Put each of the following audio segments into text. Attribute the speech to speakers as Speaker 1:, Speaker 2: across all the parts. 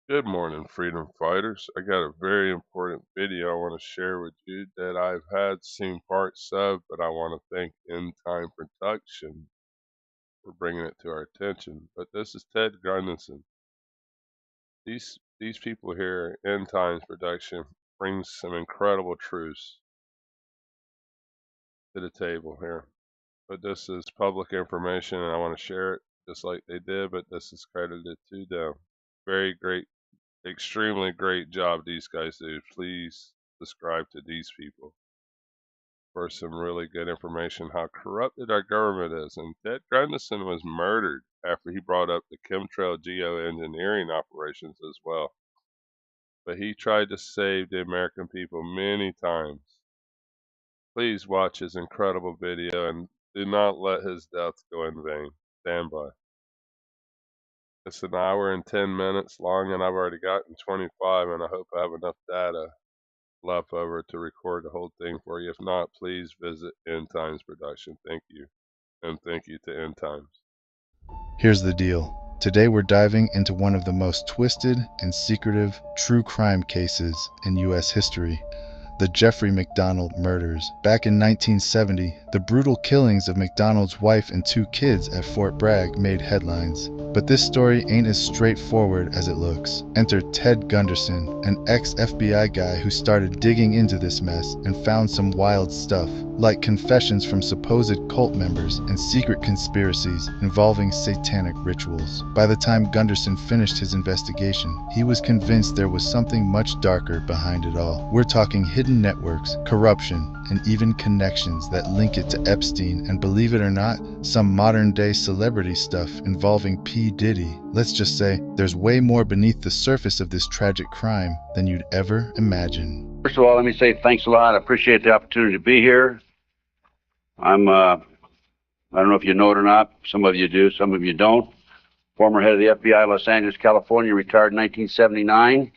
Speaker 1: Good morning, freedom fighters. I got a very important video I want to share with you that I've had seen parts of, but I want to thank End Time Production for bringing it to our attention. But this is Ted Gunderson. These people here, End Times Production, brings some incredible truths to the table here. But this is public information, and I want to share it just like they did. But this is credited to them. Very great, extremely great job these guys do. Please subscribe to these people for some really good information how corrupted our government is. And Ted Gunderson was murdered after he brought up the chemtrail geoengineering operations as well. But he tried to save the American people many times. Please watch his incredible video and do not let his death go in vain. Stand by. It's an hour and 10 minutes long, and I've already gotten 25, and I hope I have enough data left over to record the whole thing for you. If not, please visit End Times Production. Thank you. And thank you to End Times.
Speaker 2: Here's the deal. Today we're diving into one of the most twisted and secretive true crime cases in U.S. history. The Jeffrey McDonald murders. Back in 1970, the brutal killings of McDonald's wife and 2 kids at Fort Bragg made headlines. But this story ain't as straightforward as it looks. Enter Ted Gunderson, an ex-FBI guy who started digging into this mess and found some wild stuff, like confessions from supposed cult members and secret conspiracies involving satanic rituals. By the time Gunderson finished his investigation, he was convinced there was something much darker behind it all. We're talking hidden networks, corruption, and even connections that link it to Epstein and, believe it or not, some modern-day celebrity stuff involving P. Diddy. Let's just say there's way more beneath the surface of this tragic crime than you'd ever imagine.
Speaker 3: First of all, let me say thanks a lot. I appreciate the opportunity to be here. I don't know if you know it or not. Some of you do, some of you don't. Former head of the FBI, Los Angeles, California, retired in 1979,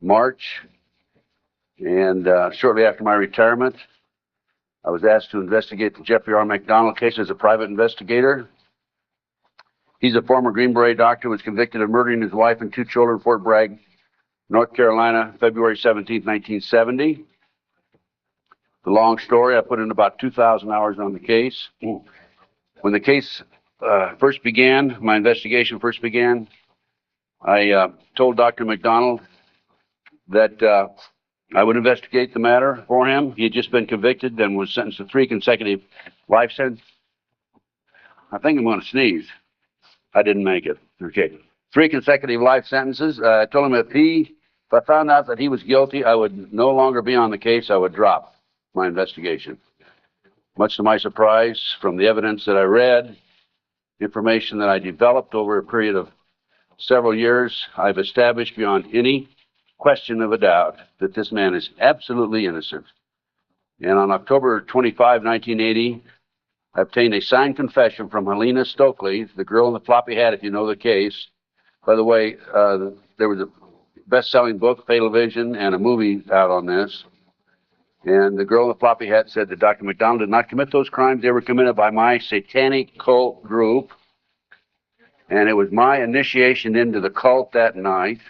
Speaker 3: March. And shortly after my retirement, I was asked to investigate the Jeffrey R. McDonald case as a private investigator. He's a former Green Beret doctor who was convicted of murdering his wife and 2 children in Fort Bragg, North Carolina, February 17, 1970. The long story, I put in about 2,000 hours on the case. When the case first began, my investigation first began, I told Dr. McDonald that I would investigate the matter for him. He had just been convicted and was sentenced to 3 consecutive life sentences. I think I'm going to sneeze. I didn't make it. Okay. 3 consecutive life sentences. I told him if I found out that he was guilty, I would no longer be on the case. I would drop my investigation. Much to my surprise, from the evidence that I read, information that I developed over a period of several years, I've established beyond any question of a doubt that this man is absolutely innocent. And on October 25, 1980, I obtained a signed confession from Helena Stokely, the girl in the floppy hat, if you know the case. By the way, there was a best-selling book, Fatal Vision, and a movie out on this. And the girl in the floppy hat said that Dr. McDonald did not commit those crimes. They were committed by my satanic cult group. And it was my initiation into the cult that night.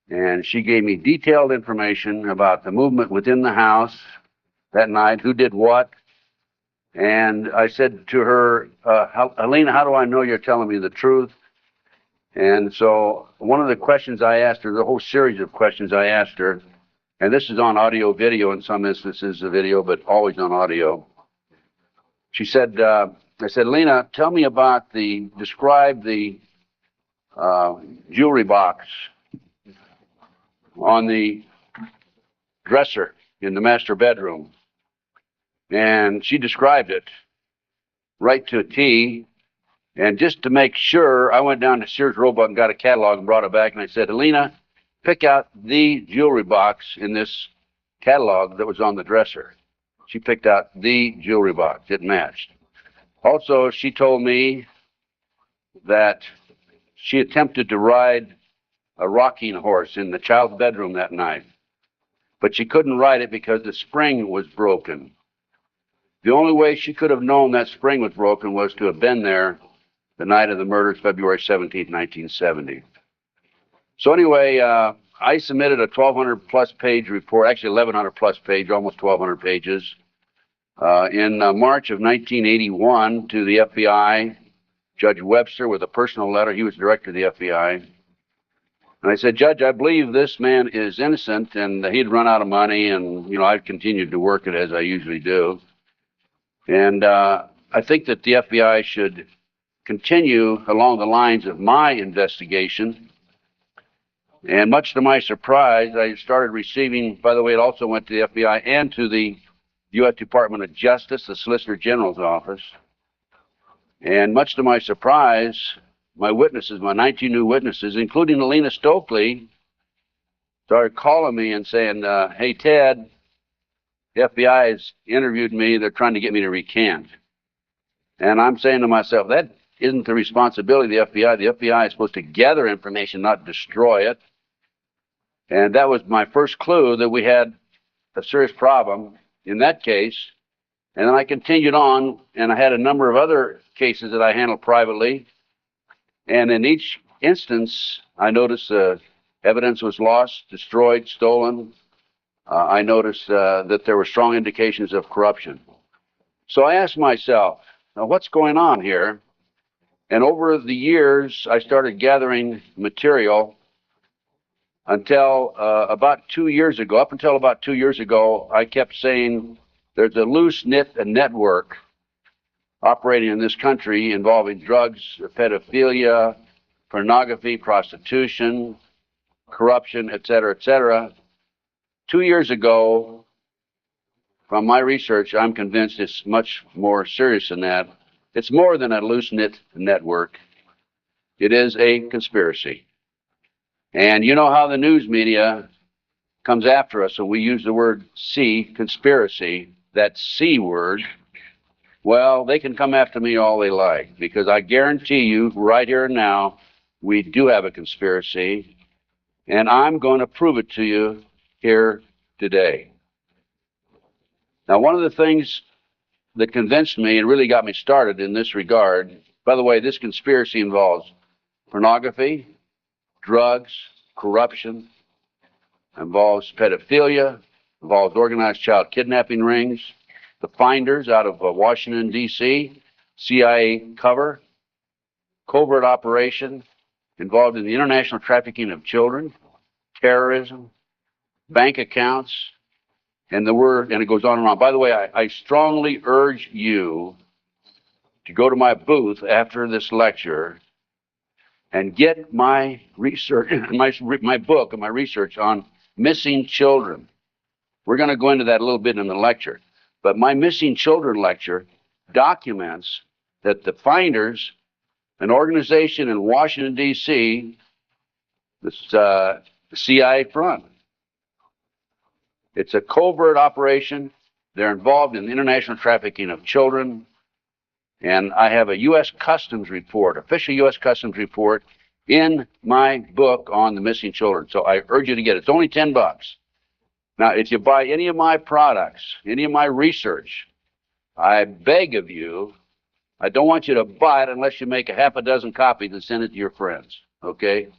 Speaker 3: And she gave me detailed information about the movement within the house that night, who did what. And I said to her, Helena, how do I know you're telling me the truth? And so one of the questions I asked her, the whole series of questions I asked her, and this is on audio video in some instances, the video, but always on audio. She said, I said, Helena, tell me about describe the jewelry box on the dresser in the master bedroom. And she described it right to a T. And just to make sure, I went down to Sears Roebuck and got a catalog and brought it back. And I said, Helena, pick out the jewelry box in this catalog that was on the dresser. She picked out the jewelry box. It matched. Also, she told me that she attempted to ride a rocking horse in the child's bedroom that night, but she couldn't ride it because the spring was broken. The only way she could have known that spring was broken was to have been there the night of the murders, February 17, 1970. So anyway, I submitted a 1,200 plus page report, actually 1,100 plus page, almost 1,200 pages, in March of 1981 to the FBI, Judge Webster, with a personal letter. He was director of the FBI. And I said, Judge, I believe this man is innocent, and he'd run out of money, and, you know, I've continued to work it as I usually do. And I think that the FBI should continue along the lines of my investigation. And much to my surprise, I started receiving, by the way, it also went to the FBI and to the U.S. Department of Justice, the Solicitor General's office. And much to my surprise, my witnesses, my 19 new witnesses, including Alina Stokely, started calling me and saying, hey, Ted, the FBI has interviewed me. They're trying to get me to recant. And I'm saying to myself, that isn't the responsibility of the FBI. The FBI is supposed to gather information, not destroy it. And that was my first clue that we had a serious problem in that case. And then I continued on, and I had a number of other cases that I handled privately. And in each instance, I noticed evidence was lost, destroyed, stolen. I noticed that there were strong indications of corruption. So I asked myself, now what's going on here? And over the years, I started gathering material until about 2 years ago. Up until about 2 years ago, I kept saying there's a loose-knit network operating in this country involving drugs, pedophilia, pornography, prostitution, corruption, et cetera, et cetera. 2 years ago, from my research, I'm convinced it's much more serious than that. It's more than a loose-knit network. It is a conspiracy. And you know how the news media comes after us when we use the word C, conspiracy, that C word. Well, they can come after me all they like, because I guarantee you right here and now, we do have a conspiracy, and I'm going to prove it to you here today. Now, one of the things that convinced me and really got me started in this regard, by the way, this conspiracy involves pornography, drugs, corruption, involves pedophilia, involves organized child kidnapping rings, the finders out of Washington, D.C., CIA cover, covert operation involved in the international trafficking of children, terrorism, bank accounts, and it goes on and on. By the way, I strongly urge you to go to my booth after this lecture and get my research, my book and my research on missing children. We're going to go into that a little bit in the lecture. But my missing children lecture documents that the finders, an organization in Washington, D.C., the CIA front. It's a covert operation. They're involved in the international trafficking of children. And I have a U.S. Customs report, official U.S. Customs report, in my book on the missing children. So I urge you to get it. It's only $10. Now, if you buy any of my products, any of my research, I beg of you, I don't want you to buy it unless you make a half a dozen copies and send it to your friends, okay?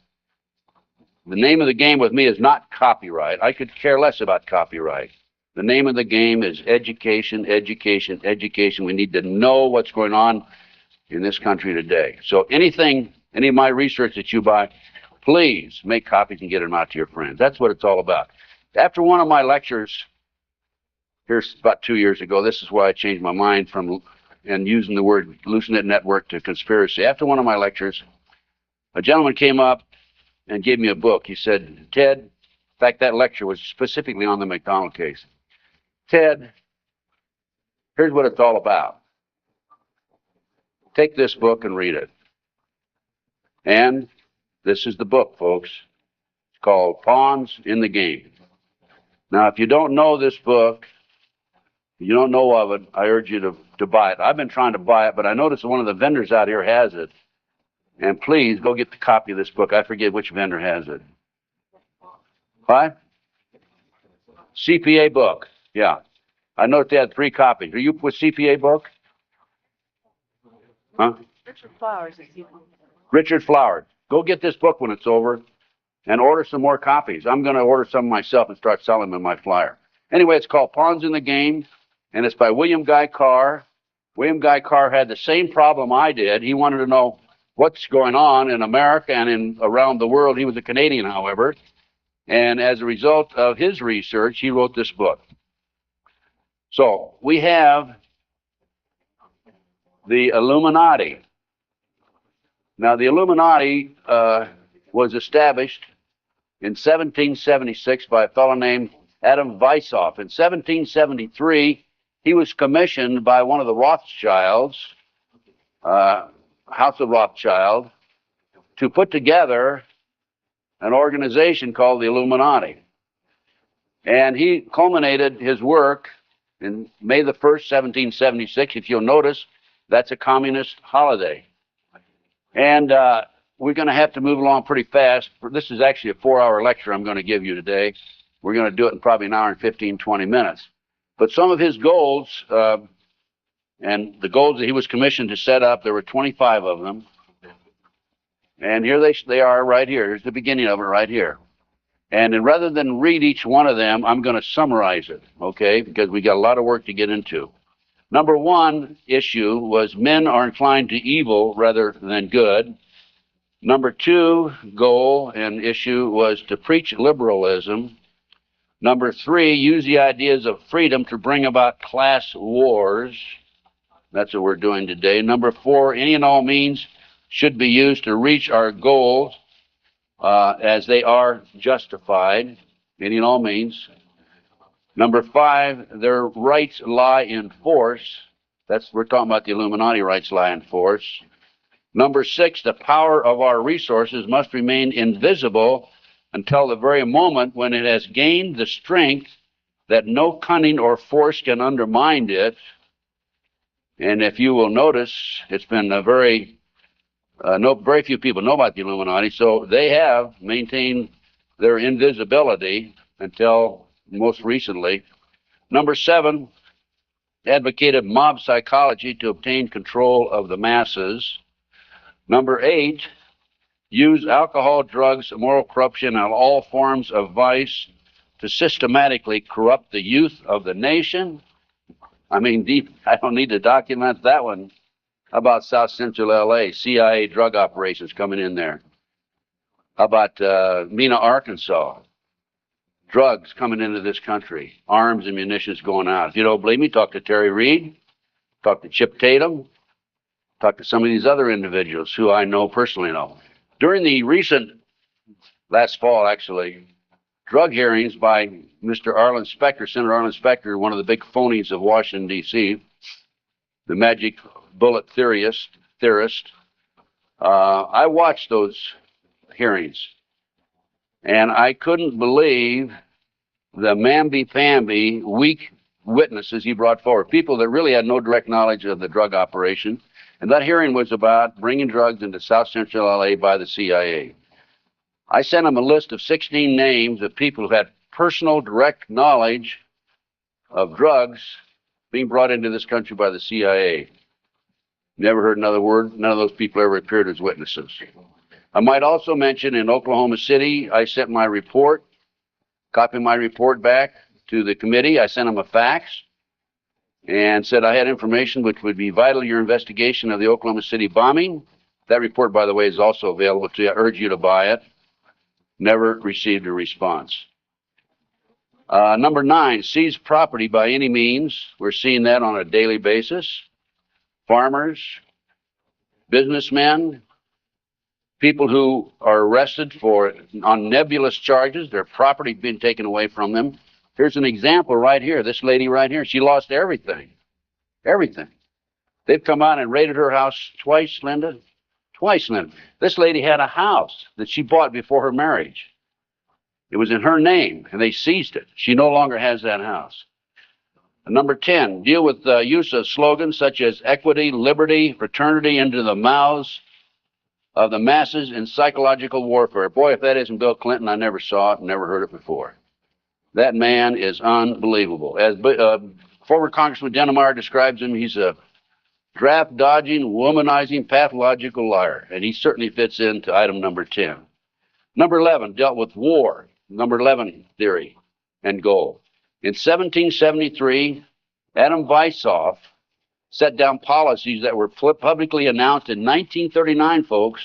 Speaker 3: The name of the game with me is not copyright. I could care less about copyright. The name of the game is education, education, education. We need to know what's going on in this country today. So any of my research that you buy, please make copies and get them out to your friends. That's what it's all about. After one of my lectures, here's about 2 years ago, this is why I changed my mind from and using the word loose-knit network to conspiracy. After one of my lectures, a gentleman came up and gave me a book. He said, Ted, in fact, that lecture was specifically on the McDonald case. Ted, here's what it's all about. Take this book and read it. And this is the book, folks. It's called Pawns in the Game. Now, if you don't know this book, you don't know of it, I urge you to buy it. I've been trying to buy it, but I noticed one of the vendors out here has it. And please go get the copy of this book. I forget which vendor has it. What? CPA book. Yeah. I noticed they had 3 copies. Are you with CPA book? Huh?
Speaker 4: Richard Flowers.
Speaker 3: Richard Flowers. Go get this book when it's over. and order some more copies. I'm going to order some myself and start selling them in my flyer. Anyway, it's called Pawns in the Game, and it's by William Guy Carr. William Guy Carr had the same problem I did. He wanted to know what's going on in America and around the world. He was a Canadian, however, and as a result of his research, he wrote this book. So we have the Illuminati. Now, the Illuminati was established in 1776 by a fellow named Adam Weishaupt. In 1773, he was commissioned by one of the Rothschilds, House of Rothschild, to put together an organization called the Illuminati. And he culminated his work in May the 1st, 1776. If you'll notice, that's a communist holiday. And we're going to have to move along pretty fast. This is actually a 4-hour lecture I'm going to give you today. We're going to do it in probably an hour and 15, 20 minutes. But some of his goals, and the goals that he was commissioned to set up, there were 25 of them. And here they are right here. Here's the beginning of it right here. And rather than read each one of them, I'm going to summarize it, okay, because we got a lot of work to get into. Number one issue was men are inclined to evil rather than good. Number two goal and issue was to preach liberalism. Number three, use the ideas of freedom to bring about class wars. That's what we're doing today. Number four, any and all means should be used to reach our goals as they are justified, any and all means. Number five, their rights lie in force. We're talking about the Illuminati rights lie in force. Number six, the power of our resources must remain invisible until the very moment when it has gained the strength that no cunning or force can undermine it. And if you will notice, it's been very few people know about the Illuminati, so they have maintained their invisibility until most recently. Number seven, advocated mob psychology to obtain control of the masses. Number eight, use alcohol, drugs, moral corruption, and all forms of vice to systematically corrupt the youth of the nation. I mean, I don't need to document that one. How about South Central LA, CIA drug operations coming in there? How about Mena, Arkansas? Drugs coming into this country, arms and munitions going out. If you don't believe me, talk to Terry Reid, talk to Chip Tatum, talk to some of these other individuals who I know personally know. During the recent, last fall actually, drug hearings by Mr. Arlen Specter, Senator Arlen Specter, one of the big phonies of Washington, D.C., the magic bullet theorist, I watched those hearings. And I couldn't believe the mamby-pamby, weak witnesses he brought forward, people that really had no direct knowledge of the drug operation. And that hearing was about bringing drugs into South Central LA by the CIA. I sent him a list of 16 names of people who had personal direct knowledge of drugs being brought into this country by the CIA. Never heard another word. None of those people ever appeared as witnesses. I might also mention in Oklahoma City, I sent my report, copied my report back to the committee. I sent them a fax and said I had information which would be vital to your investigation of the Oklahoma City bombing. That report, by the way, is also available to you. I urge you to buy it. Never received a response. Number 9, seize property by any means. We're seeing that on a daily basis. Farmers, businessmen, people who are arrested on nebulous charges, their property being taken away from them. Here's an example right here. This lady right here, she lost everything. Everything. They've come out and raided her house twice, Linda. Twice, Linda. This lady had a house that she bought before her marriage. It was in her name, and they seized it. She no longer has that house. Number 10, deal with the use of slogans such as equity, liberty, fraternity into the mouths of the masses in psychological warfare. Boy, if that isn't Bill Clinton, I never saw it, never heard it before. That man is unbelievable. As former Congressman Dennemeyer describes him, he's a draft-dodging, womanizing, pathological liar, and he certainly fits into item number 10. Number 11 dealt with war, number 11 theory and goal. In 1773, Adam Weishaupt set down policies that were publicly announced in 1939, folks.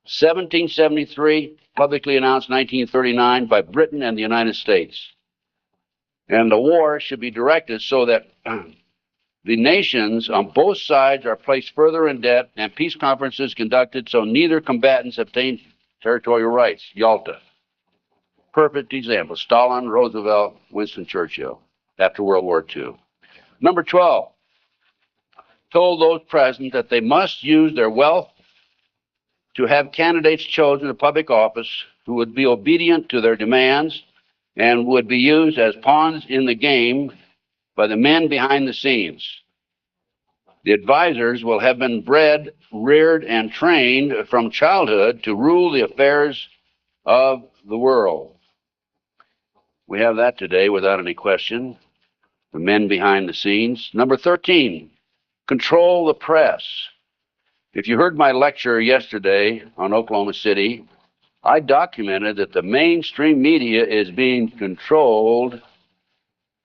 Speaker 3: 1773, publicly announced 1939 by Britain and the United States. And the war should be directed so that the nations on both sides are placed further in debt and peace conferences conducted so neither combatants obtain territorial rights. Yalta. Perfect example. Stalin, Roosevelt, Winston Churchill after World War II. Number 12 told those present that they must use their wealth to have candidates chosen to public office who would be obedient to their demands and would be used as pawns in the game by the men behind the scenes. The advisors will have been bred, reared, and trained from childhood to rule the affairs of the world. We have that today without any question. The men behind the scenes. Number 13, control the press. If you heard my lecture yesterday on Oklahoma City, I documented that the mainstream media is being controlled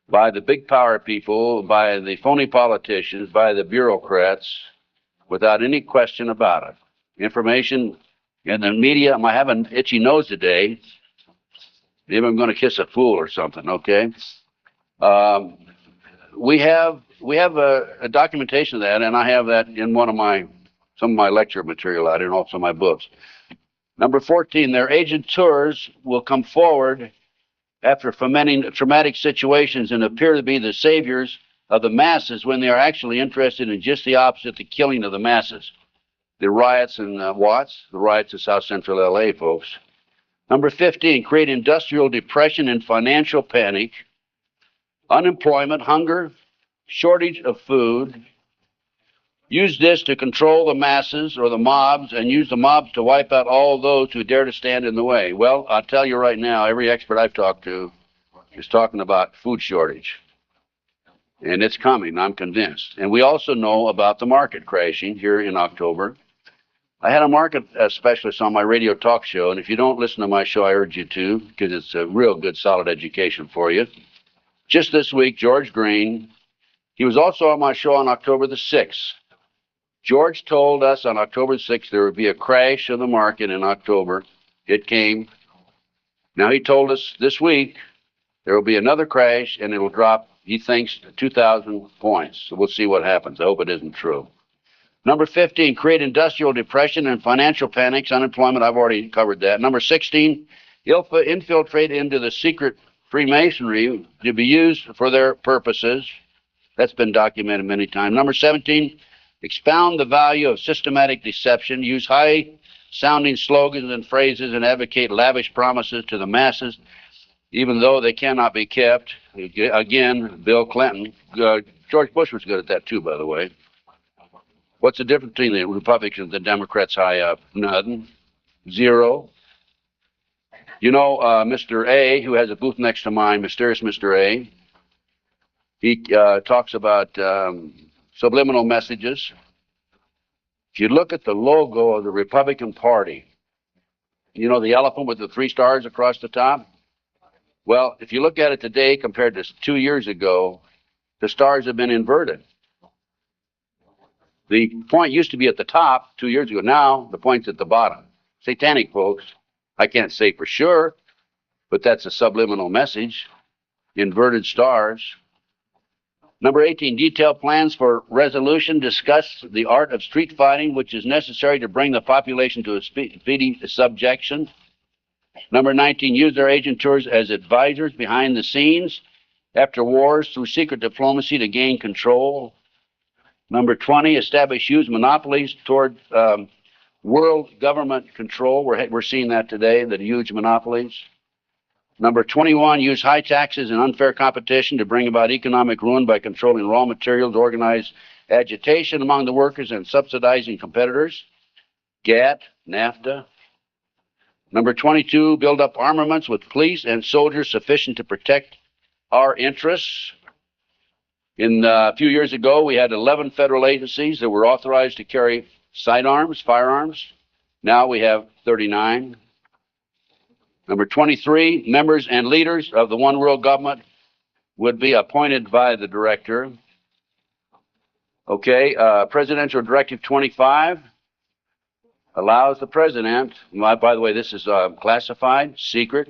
Speaker 3: by the big power people, by the phony politicians, by the bureaucrats, without any question about it. Information in the media, I have an itchy nose today. Maybe I'm going to kiss a fool or something, okay? We have a documentation of that, and I have that in some of my lecture material out and also my books. Number 14, their agenteurs will come forward after fomenting traumatic situations and appear to be the saviors of the masses when they are actually interested in just the opposite, the killing of the masses. The riots in Watts, the riots in South Central LA, folks. Number 15, create industrial depression and financial panic, unemployment, hunger, shortage of food. Use this to control the masses or the mobs and use the mobs to wipe out all those who dare to stand in the way. Well, I'll tell you right now, every expert I've talked to is talking about food shortage. And it's coming, I'm convinced. And we also know about the market crashing here in October. I had a market specialist on my radio talk show, and if you don't listen to my show, I urge you to, because it's a real good, solid education for you. Just this week, George Green, he was also on my show on October the 6th. George told us on October 6th there would be a crash of the market in October. It came. Now he told us this week there will be another crash and it will drop, he thinks, 2,000 points. So we'll see what happens. I hope it isn't true. Number 15, create industrial depression and financial panics, unemployment. I've already covered that. Number 16, infiltrate into the secret Freemasonry to be used for their purposes. That's been documented many times. Number 17, expound the value of systematic deception, use high-sounding slogans and phrases, and advocate lavish promises to the masses, even though they cannot be kept. Again, Bill Clinton. George Bush was good at that too, by the way. What's the difference between the Republicans and the Democrats high up? Nothing. Zero. You know, Mr. A, who has a booth next to mine, Mysterious Mr. A, he talks about subliminal messages. If you look at the logo of the Republican Party, you know the elephant with the 3 stars across the top? Well, if you look at it today compared to 2 years ago, the stars have been inverted. The point used to be at the top 2 years ago. Now the point's at the bottom. Satanic, folks. I can't say for sure, but that's a subliminal message. Inverted stars. Number 18, detailed plans for resolution. Discuss the art of street fighting, which is necessary to bring the population to a speedy subjection. Number 19, use their agentures as advisors behind the scenes after wars through secret diplomacy to gain control. Number 20, establish huge monopolies toward world government control. We're seeing that today, the huge monopolies. Number 21, use high taxes and unfair competition to bring about economic ruin by controlling raw materials, organize agitation among the workers, and subsidizing competitors. GATT, NAFTA. Number 22, build up armaments with police and soldiers sufficient to protect our interests. A few years ago, we had 11 federal agencies that were authorized to carry sidearms, firearms. Now we have 39. Number 23, members and leaders of the one world government would be appointed by the director. Okay, Presidential Directive 25 allows the president, by the way, this is classified, secret,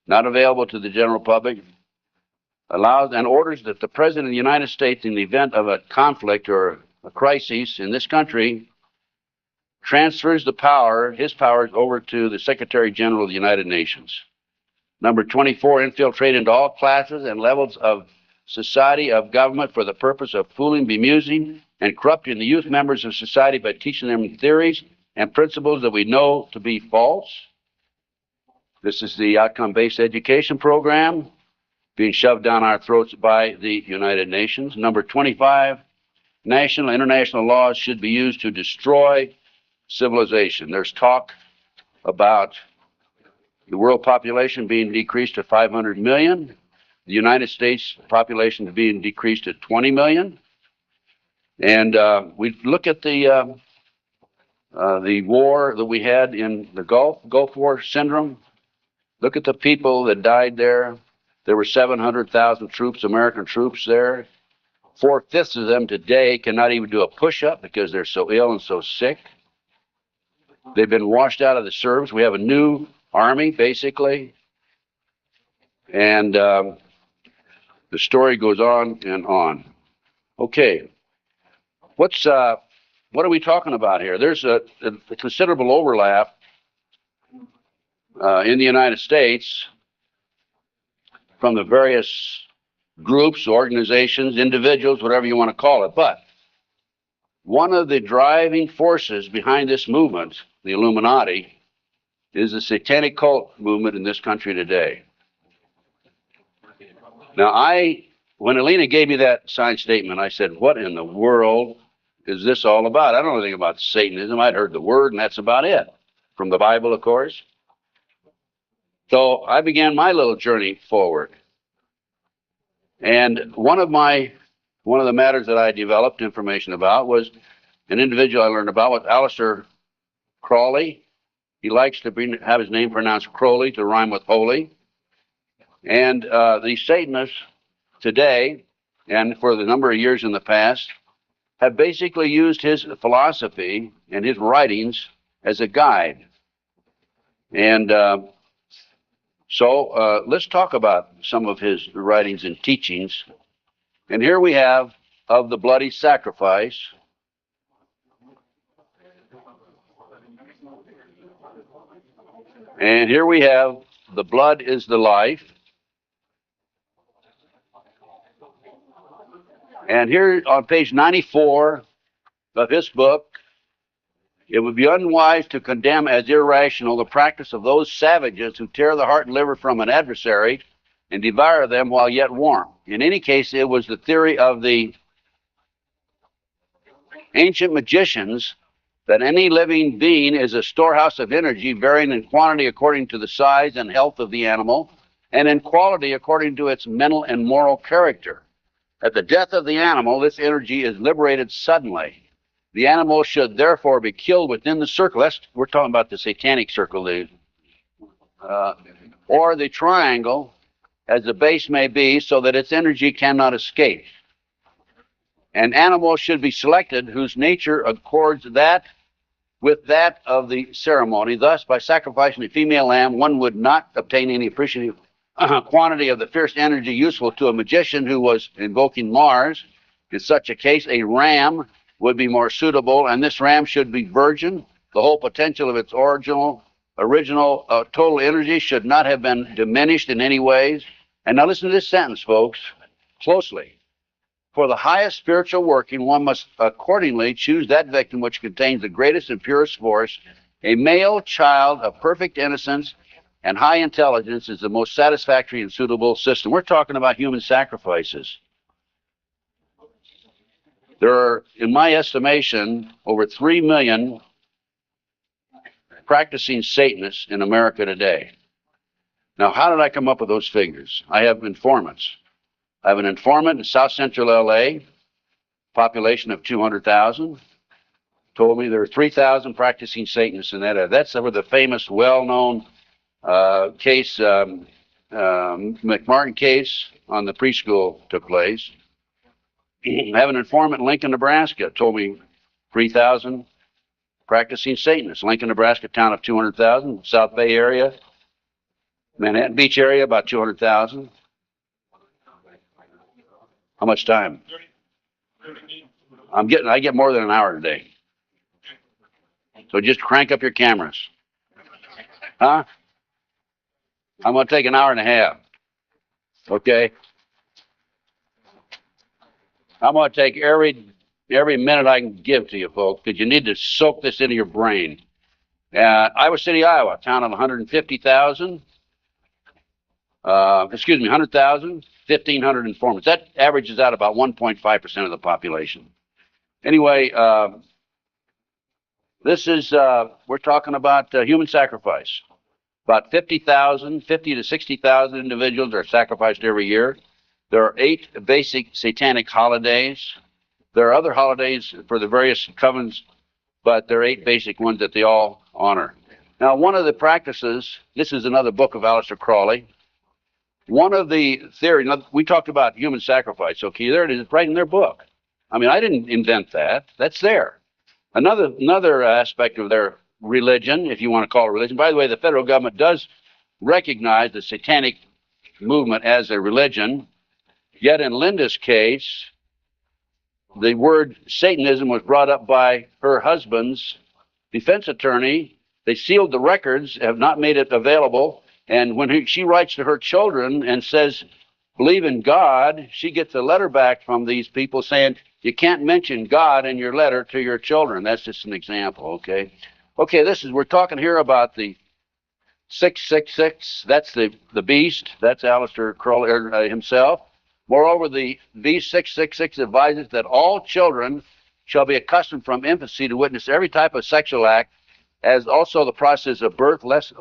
Speaker 3: not available to the general public, allows and orders that the President of the United States, in the event of a conflict or a crisis in this country, transfers the power, his powers, over to the Secretary General of the United Nations. Number 24, infiltrate into all classes and levels of society, of government, for the purpose of fooling, bemusing, and corrupting the youth members of society by teaching them theories and principles that we know to be false. This is the outcome-based education program being shoved down our throats by the United Nations. Number 25, national and international laws should be used to destroy civilization. There's talk about the world population being decreased to 500 million, the United States population being decreased to 20 million. And we look at the war that we had in the Gulf War syndrome. Look at the people that died there. There were 700,000 troops, American troops there. 4/5 of them today cannot even do a push-up because they're so ill and so sick. They've been washed out of the service. We have a new army, basically. And the story goes on and on. Okay. What are we talking about here? There's a considerable overlap in the United States from the various groups, organizations, individuals, whatever you want to call it. But one of the driving forces behind this movement, the Illuminati, is the satanic cult movement in this country today. Now, when Alina gave me that signed statement, I said, what in the world is this all about? I don't know anything about Satanism. I'd heard the word, and that's about it. From the Bible, of course. So I began my little journey forward. And one of the matters that I developed information about was an individual I learned about with Aleister Crowley. He likes to have his name pronounced Crowley to rhyme with holy. And the Satanists today, and for the number of years in the past, have basically used his philosophy and his writings as a guide. And so let's talk about some of his writings and teachings. And here we have Of the Bloody Sacrifice. And here we have The Blood is the Life. And here on page 94 of his book, it would be unwise to condemn as irrational the practice of those savages who tear the heart and liver from an adversary and devour them while yet warm. In any case, it was the theory of the ancient magicians that any living being is a storehouse of energy, varying in quantity according to the size and health of the animal, and in quality according to its mental and moral character. At the death of the animal, this energy is liberated suddenly. The animal should therefore be killed within the circle. We're talking about the satanic circle, or the triangle, as the base may be, so that its energy cannot escape. An animal should be selected whose nature accords that with that of the ceremony. Thus, by sacrificing a female lamb, one would not obtain any appreciative quantity of the fierce energy useful to a magician who was invoking Mars. In such a case, a ram would be more suitable, and this ram should be virgin. The whole potential of its original total energy should not have been diminished in any ways. And now listen to this sentence, folks, closely. For the highest spiritual working, one must accordingly choose that victim which contains the greatest and purest force. A male child of perfect innocence and high intelligence is the most satisfactory and suitable system. We're talking about human sacrifices. There are, in my estimation, over 3 million practicing Satanists in America today. Now, how did I come up with those figures? I have informants. I have an informant in South Central LA, population of 200,000, told me there are 3,000 practicing Satanists in that area. That's where the famous, well-known case, McMartin case on the preschool took place. I have an informant in Lincoln, Nebraska, told me 3,000 practicing Satanists. Lincoln, Nebraska, town of 200,000. South Bay area, Manhattan Beach area, about 200,000. How much time? I get more than an hour today. So just crank up your cameras. Huh? I'm going to take an hour and a half. Okay? I'm going to take every minute I can give to you, folks, because you need to soak this into your brain. Iowa City, Iowa, town of 150,000. 100,000, 1,500 informants. That averages out about 1.5% of the population. Anyway, this is, we're talking about human sacrifice. About 50 to 60,000 individuals are sacrificed every year. There are 8 basic satanic holidays. There are other holidays for the various covens, but there are 8 basic ones that they all honor. Now, one of the practices, this is another book of Aleister Crowley. One of the theories, we talked about human sacrifice, okay, there it is, right in their book. I mean, I didn't invent that. That's there. Another aspect of their religion, if you want to call it religion, by the way, the federal government does recognize the satanic movement as a religion, yet in Linda's case, the word Satanism was brought up by her husband's defense attorney. They sealed the records, have not made it available. And when she writes to her children and says, believe in God, she gets a letter back from these people saying, you can't mention God in your letter to your children. That's just an example, okay? Okay, we're talking here about the 666. That's the beast. That's Aleister Crowley himself. Moreover, the beast 666 advises that all children shall be accustomed from infancy to witness every type of sexual act, as also the process of birth, lest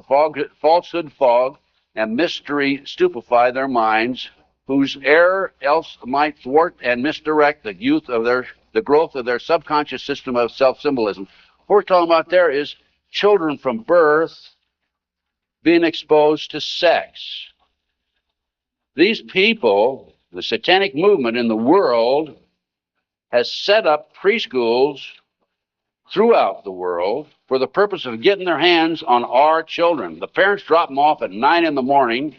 Speaker 3: falsehood fog and mystery stupefy their minds, whose error else might thwart and misdirect the growth of their subconscious system of self-symbolism. What we're talking about there is children from birth being exposed to sex. These people, the satanic movement in the world, has set up preschools throughout the world for the purpose of getting their hands on our children. The parents drop them off at 9 in the morning,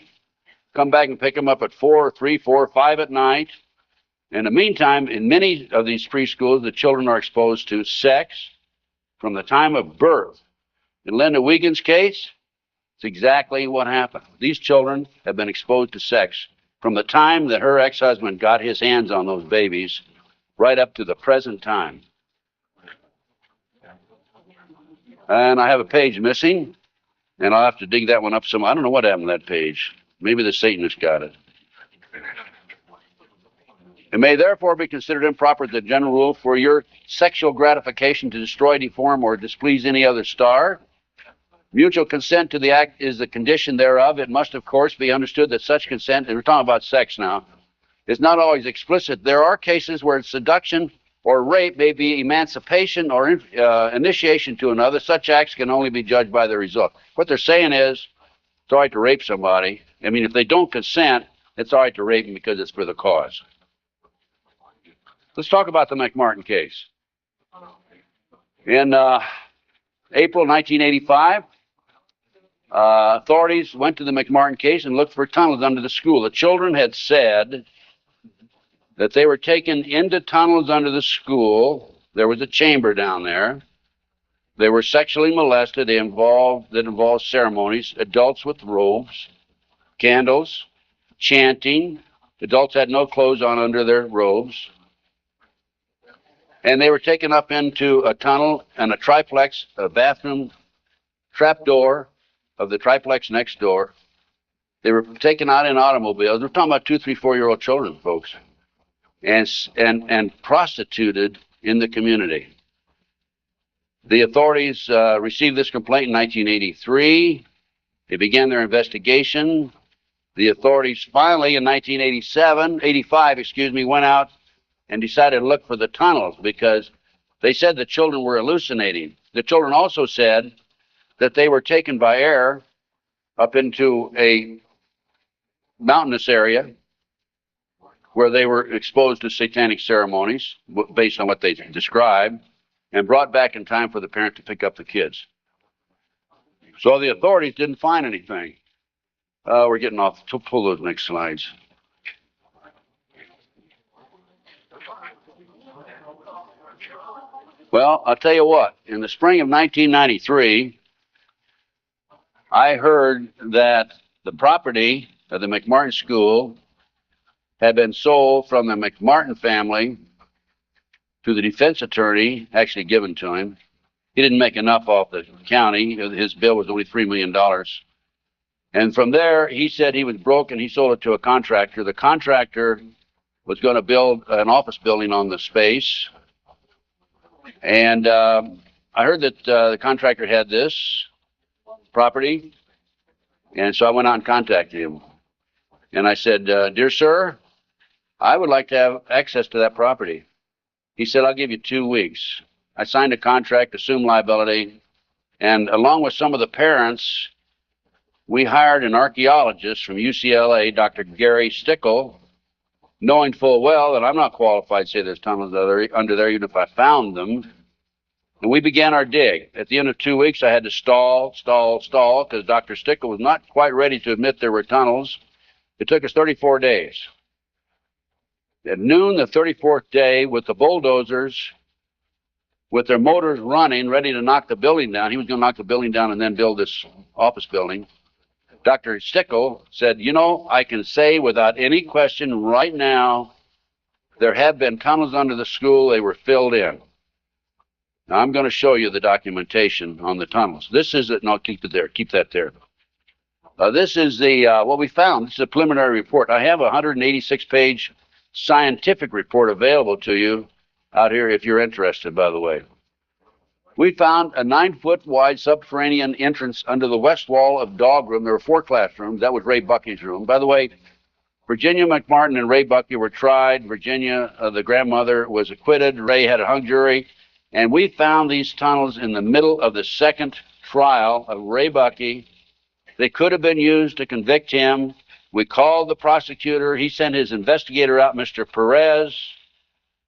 Speaker 3: come back and pick them up at 4, 3, 4, 5 at night. In the meantime, in many of these preschools, the children are exposed to sex from the time of birth. In Linda Wiegand's case, it's exactly what happened. These children have been exposed to sex from the time that her ex-husband got his hands on those babies right up to the present time. And I have a page missing, and I'll have to dig that one up some. I don't know what happened to that page. Maybe the Satanist got it. It may therefore be considered improper as a general rule for your sexual gratification to destroy, deform, or displease any other star. Mutual consent to the act is the condition thereof. It must, of course, be understood that such consent, and we're talking about sex now, is not always explicit. There are cases where seduction or rape may be emancipation or initiation to another. Such acts can only be judged by the result. What they're saying is, it's all right to rape somebody. I mean, if they don't consent, it's all right to rape them because it's for the cause. Let's talk about the McMartin case. In April 1985, authorities went to the McMartin case and looked for tunnels under the school. The children had said that they were taken into tunnels under the school. There was a chamber down there. They were sexually molested. That involved ceremonies, adults with robes, candles, chanting. Adults had no clothes on under their robes. And they were taken up into a tunnel and a triplex, a bathroom trapdoor of the triplex next door. They were taken out in automobiles. We're talking about 2, 3, 4-year-old children, folks, and prostituted in the community. The authorities received this complaint in 1983. They began their investigation. The authorities finally, in 1985, went out and decided to look for the tunnels because they said the children were hallucinating. The children also said that they were taken by air up into a mountainous area where they were exposed to satanic ceremonies based on what they described, and brought back in time for the parent to pick up the kids. So the authorities didn't find anything. We're getting off. Pull those next slides. Well, I'll tell you what. In the spring of 1993, I heard that the property of the McMartin School had been sold from the McMartin family to the defense attorney, actually given to him. He didn't make enough off the county. His bill was only $3 million. And from there, he said he was broke and he sold it to a contractor. The contractor was going to build an office building on the space. And I heard that the contractor had this property. And so I went out and contacted him. And I said, dear sir, I would like to have access to that property. He said, I'll give you 2 weeks. I signed a contract, assumed liability, and along with some of the parents, we hired an archaeologist from UCLA, Dr. Gary Stickle, knowing full well that I'm not qualified to say there's tunnels under there, even if I found them. And we began our dig. At the end of 2 weeks, I had to stall, because Dr. Stickle was not quite ready to admit there were tunnels. It took us 34 days. At noon, the 34th day, with the bulldozers, with their motors running, ready to knock the building down. He was going to knock the building down and then build this office building. Dr. Stickle said, you know, I can say without any question right now, there have been tunnels under the school. They were filled in. Now, I'm going to show you the documentation on the tunnels. This is it. No, keep it there. Keep that there. This is the what we found. This is a preliminary report. I have a 186-page scientific report available to you out here if you're interested, by the way. We found a 9-foot wide subterranean entrance under the west wall of dog room. There were 4 classrooms. That was Ray Bucky's room. By the way, Virginia McMartin and Ray Bucky were tried. Virginia, the grandmother, was acquitted. Ray had a hung jury. And we found these tunnels in the middle of the second trial of Ray Bucky. They could have been used to convict him. We called the prosecutor. He sent his investigator out, Mr. Perez.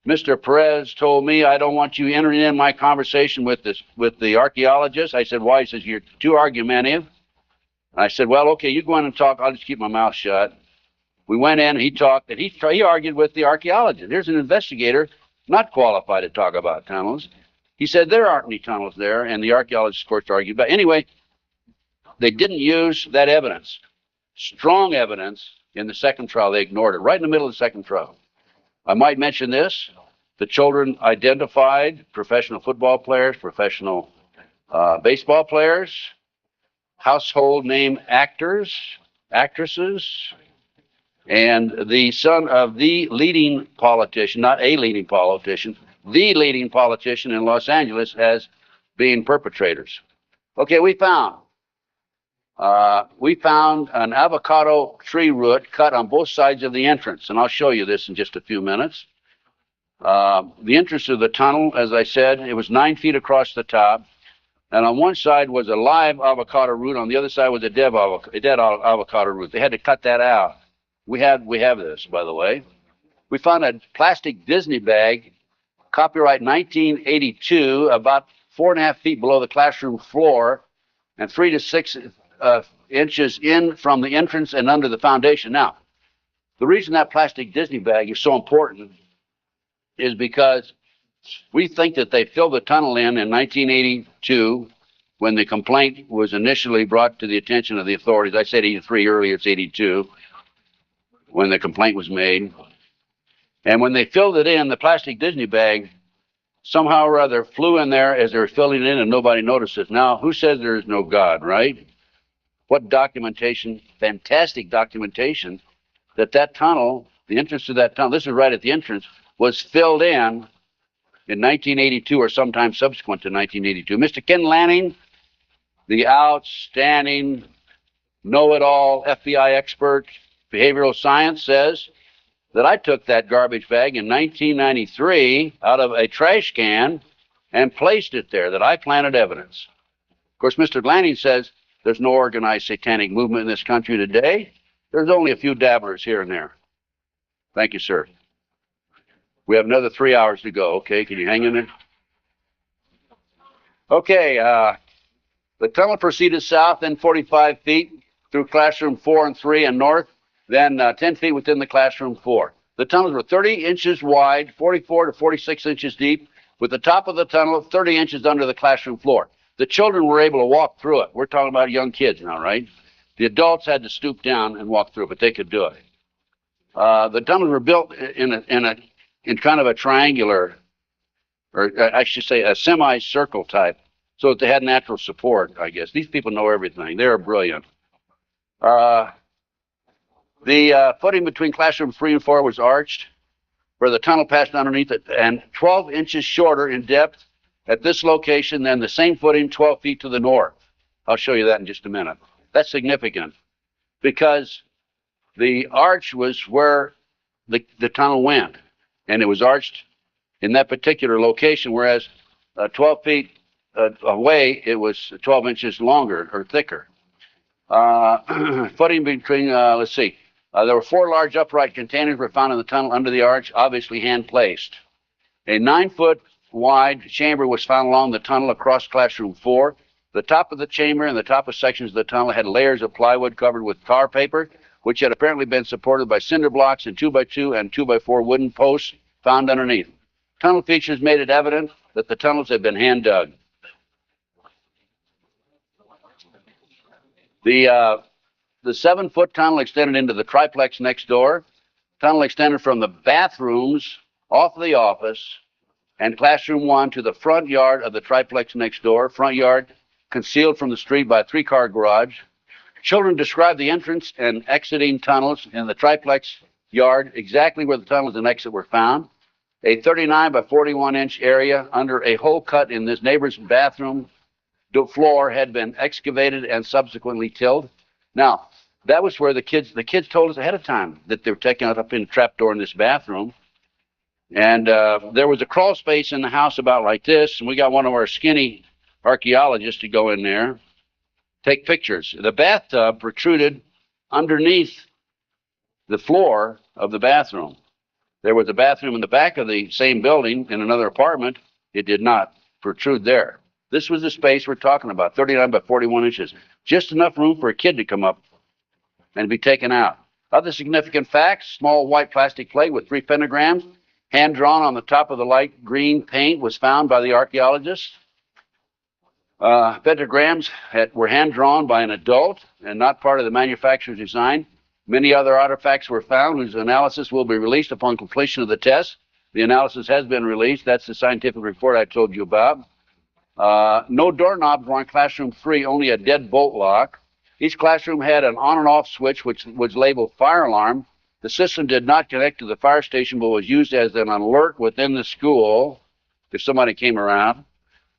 Speaker 3: Mr. Perez told me, I don't want you entering in my conversation with the archaeologist. I said, why? He says, you're too argumentative. I said, well, okay, you go in and talk. I'll just keep my mouth shut. We went in, he talked, and he argued with the archaeologist. Here's an investigator not qualified to talk about tunnels. He said, there aren't any tunnels there, and the archaeologist, of course, argued. But anyway, they didn't use that evidence, strong evidence, in the second trial. They ignored it right in the middle of the second trial. I might mention this. The children identified professional football players, professional baseball players, household name actors, actresses, and the son of the leading politician, not a leading politician, the leading politician in Los Angeles as being perpetrators. Okay, we found an avocado tree root cut on both sides of the entrance, and I'll show you this in just a few minutes. The entrance of the tunnel, as I said, it was 9 feet across the top, and on one side was a live avocado root, on the other side was a dead avocado root. They had to cut that out. We have this, by the way. We found a plastic Disney bag, copyright 1982, about 4.5 feet below the classroom floor, and 3 to 6 inches in from the entrance and under the foundation. Now, the reason that plastic Disney bag is so important is because we think that they filled the tunnel in 1982 when the complaint was initially brought to the attention of the authorities. I said 83 earlier, it's 82 when the complaint was made. And when they filled it in, the plastic Disney bag somehow or other flew in there as they were filling it in and nobody noticed it. Now, who says there is no God, right? What documentation, fantastic documentation, that tunnel, the entrance to that tunnel, this is right at the entrance, was filled in 1982 or sometime subsequent to 1982. Mr. Ken Lanning, the outstanding know-it-all FBI expert, behavioral science, says that I took that garbage bag in 1993 out of a trash can and placed it there, that I planted evidence. Of course, Mr. Lanning says There's no organized satanic movement in this country today. There's only a few dabblers here and there. Thank you, sir. We have another 3 hours to go. Okay, can you hang in there? Okay, the tunnel proceeded south, then 45 feet through classroom 4 and 3 and north, then 10 feet within the classroom 4. The tunnels were 30 inches wide, 44 to 46 inches deep, with the top of the tunnel 30 inches under the classroom floor. The children were able to walk through it. We're talking about young kids now, right? The adults had to stoop down and walk through, but they could do it. The tunnels were built in kind of a triangular, or I should say a semicircle type, so that they had natural support, I guess. These people know everything. They're brilliant. The footing between classroom 3 and 4 was arched, where the tunnel passed underneath it, and 12 inches shorter in depth at this location than the same footing 12 feet to the north. I'll show you that in just a minute. That's significant because the arch was where the tunnel went, and it was arched in that particular location, whereas 12 feet away, it was 12 inches longer or thicker. Footing between, let's see, there were 4 large upright containers were found in the tunnel under the arch, obviously hand-placed. A 9-foot wide chamber was found along the tunnel across classroom 4. The top of the chamber and the top of sections of the tunnel had layers of plywood covered with tar paper, which had apparently been supported by cinder blocks and 2x2 and 2x4 wooden posts found underneath. Tunnel features made it evident that the tunnels had been hand-dug. The 7-foot tunnel extended into the triplex next door. Tunnel extended from the bathrooms off of the office and classroom 1 to the front yard of the triplex next door. Front yard concealed from the street by a 3-car garage. Children described the entrance and exiting tunnels in the triplex yard exactly where the tunnels and exit were found. A 39 by 41 inch area under a hole cut in this neighbor's bathroom floor had been excavated and subsequently tilled. Now, that was where the kids told us ahead of time that they were taking it up in the trapdoor in this bathroom. And there was a crawl space in the house about like this, and we got one of our skinny archaeologists to go in there, take pictures. The bathtub protruded underneath the floor of the bathroom. There was a bathroom in the back of the same building in another apartment. It did not protrude there. This was the space we're talking about, 39 by 41 inches. Just enough room for a kid to come up and be taken out. Other significant facts: small white plastic plate with 3 pentagrams, hand-drawn on the top of the light green paint, was found by the archaeologists. Pentagrams were hand-drawn by an adult and not part of the manufacturer's design. Many other artifacts were found whose analysis will be released upon completion of the test. The analysis has been released. That's the scientific report I told you about. No doorknobs were on classroom 3, only a dead bolt lock. Each classroom had an on and off switch which was labeled fire alarm. The system did not connect to the fire station but was used as an alert within the school if somebody came around.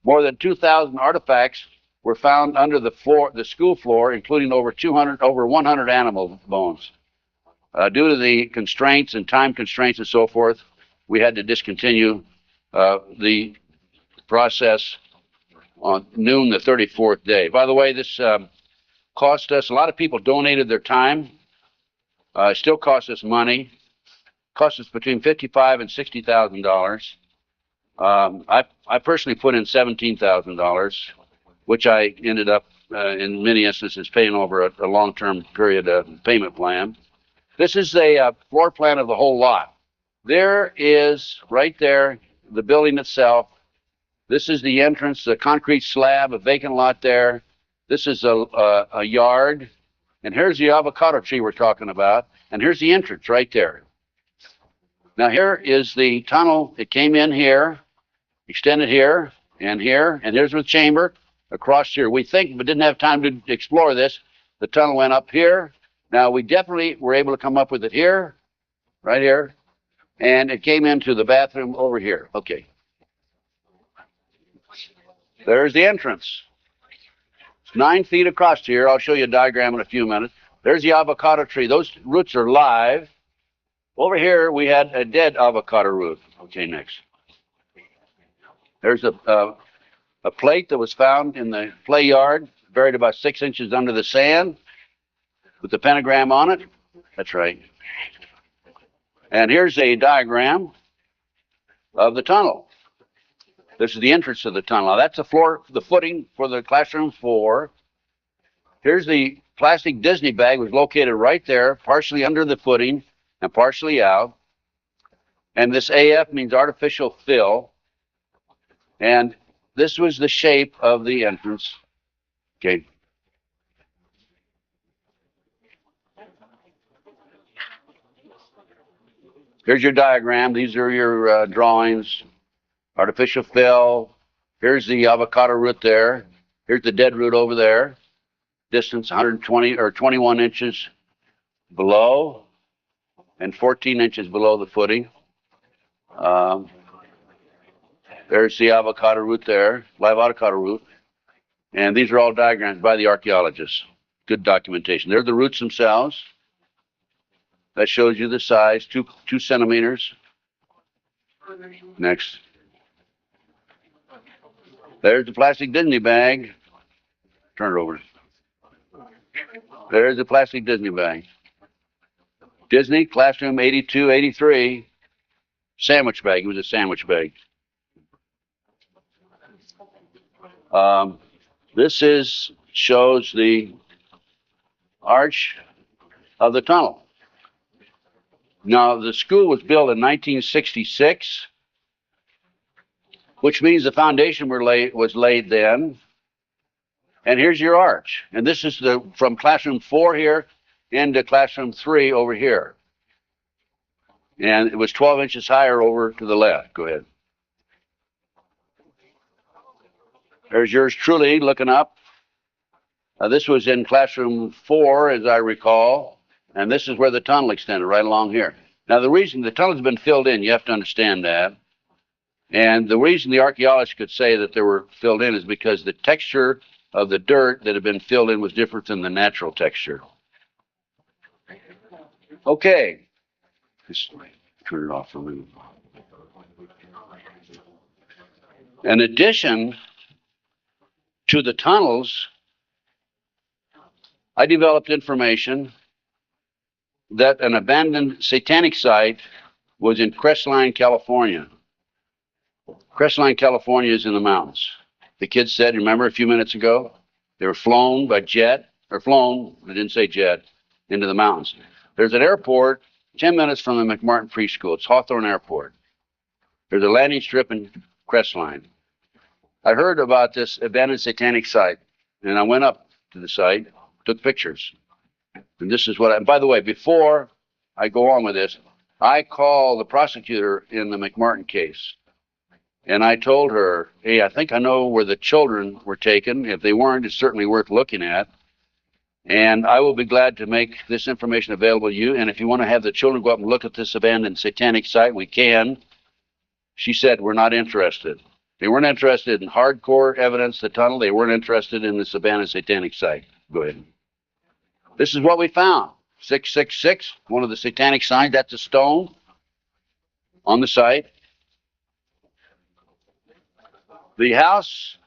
Speaker 3: More than 2,000 artifacts were found under the school floor, including over 100 animal bones. Due to the constraints and time constraints and so forth, we had to discontinue the process on noon the 34th day. By the way, this cost us, a lot of people donated their time. It still costs us money. Cost us between $55,000 and $60,000. I personally put in $17,000, which I ended up, in many instances, paying over a long-term period payment plan. This is a floor plan of the whole lot. There is, right there, the building itself. This is the entrance, the concrete slab, a vacant lot there. This is a yard. And here's the avocado tree we're talking about. And here's the entrance right there. Now here is the tunnel. It came in here, extended here, and here's the chamber across here. We think, but didn't have time to explore this, the tunnel went up here. Now we definitely were able to come up with it here, right here, and it came into the bathroom over here. Okay. There's the entrance. It's 9 feet across here. I'll show you a diagram in a few minutes. There's the avocado tree. Those roots are live. Over here, we had a dead avocado root. Okay, next. There's a plate that was found in the play yard buried about 6 inches under the sand with the pentagram on it. That's right. And here's a diagram of the tunnel. This is the entrance of the tunnel. Now that's the floor, the footing for the classroom 4. Here's the plastic Disney bag, was located right there, partially under the footing and partially out. And this AF means artificial fill. And this was the shape of the entrance. Okay. Here's your diagram. These are your drawings. Artificial fill. Here's the avocado root there. Here's the dead root over there. Distance 120 or 21 inches below and 14 inches below the footing. There's the avocado root there, live avocado root. And these are all diagrams by the archaeologists. Good documentation. They're the roots themselves. That shows you the size, 2 centimeters. Next. There's the plastic Disney bag. Turn it over. There's the plastic Disney bag. Disney, classroom 82, 83. Sandwich bag. It was a sandwich bag. This shows the arch of the tunnel. Now, the school was built in 1966, which means the foundation was laid then. And here's your arch. And this is from classroom 4 here into classroom 3 over here. And it was 12 inches higher over to the left. Go ahead. There's yours truly looking up. This was in classroom 4, as I recall. And this is where the tunnel extended, right along here. Now, the reason the tunnel has been filled in, you have to understand that. And the reason the archaeologists could say that they were filled in is because the texture of the dirt that had been filled in was different than the natural texture. Okay. Just turn it off for a minute. In addition to the tunnels, I developed information that an abandoned satanic site was in Crestline, California. Crestline, California is in the mountains. The kids said, remember a few minutes ago, they were flown by jet, or flown, they didn't say jet, into the mountains. There's an airport 10 minutes from the McMartin Preschool. It's Hawthorne Airport. There's a landing strip in Crestline. I heard about this abandoned satanic site, and I went up to the site, took pictures. And this is what and by the way, before I go on with this, I called the prosecutor in the McMartin case. And I told her, hey, I think I know where the children were taken. If they weren't, it's certainly worth looking at. And I will be glad to make this information available to you. And if you want to have the children go up and look at this abandoned satanic site, we can. She said, we're not interested. They weren't interested in hardcore evidence, the tunnel. They weren't interested in this abandoned satanic site. Go ahead. This is what we found. 666, one of the satanic signs. That's a stone on the site. The house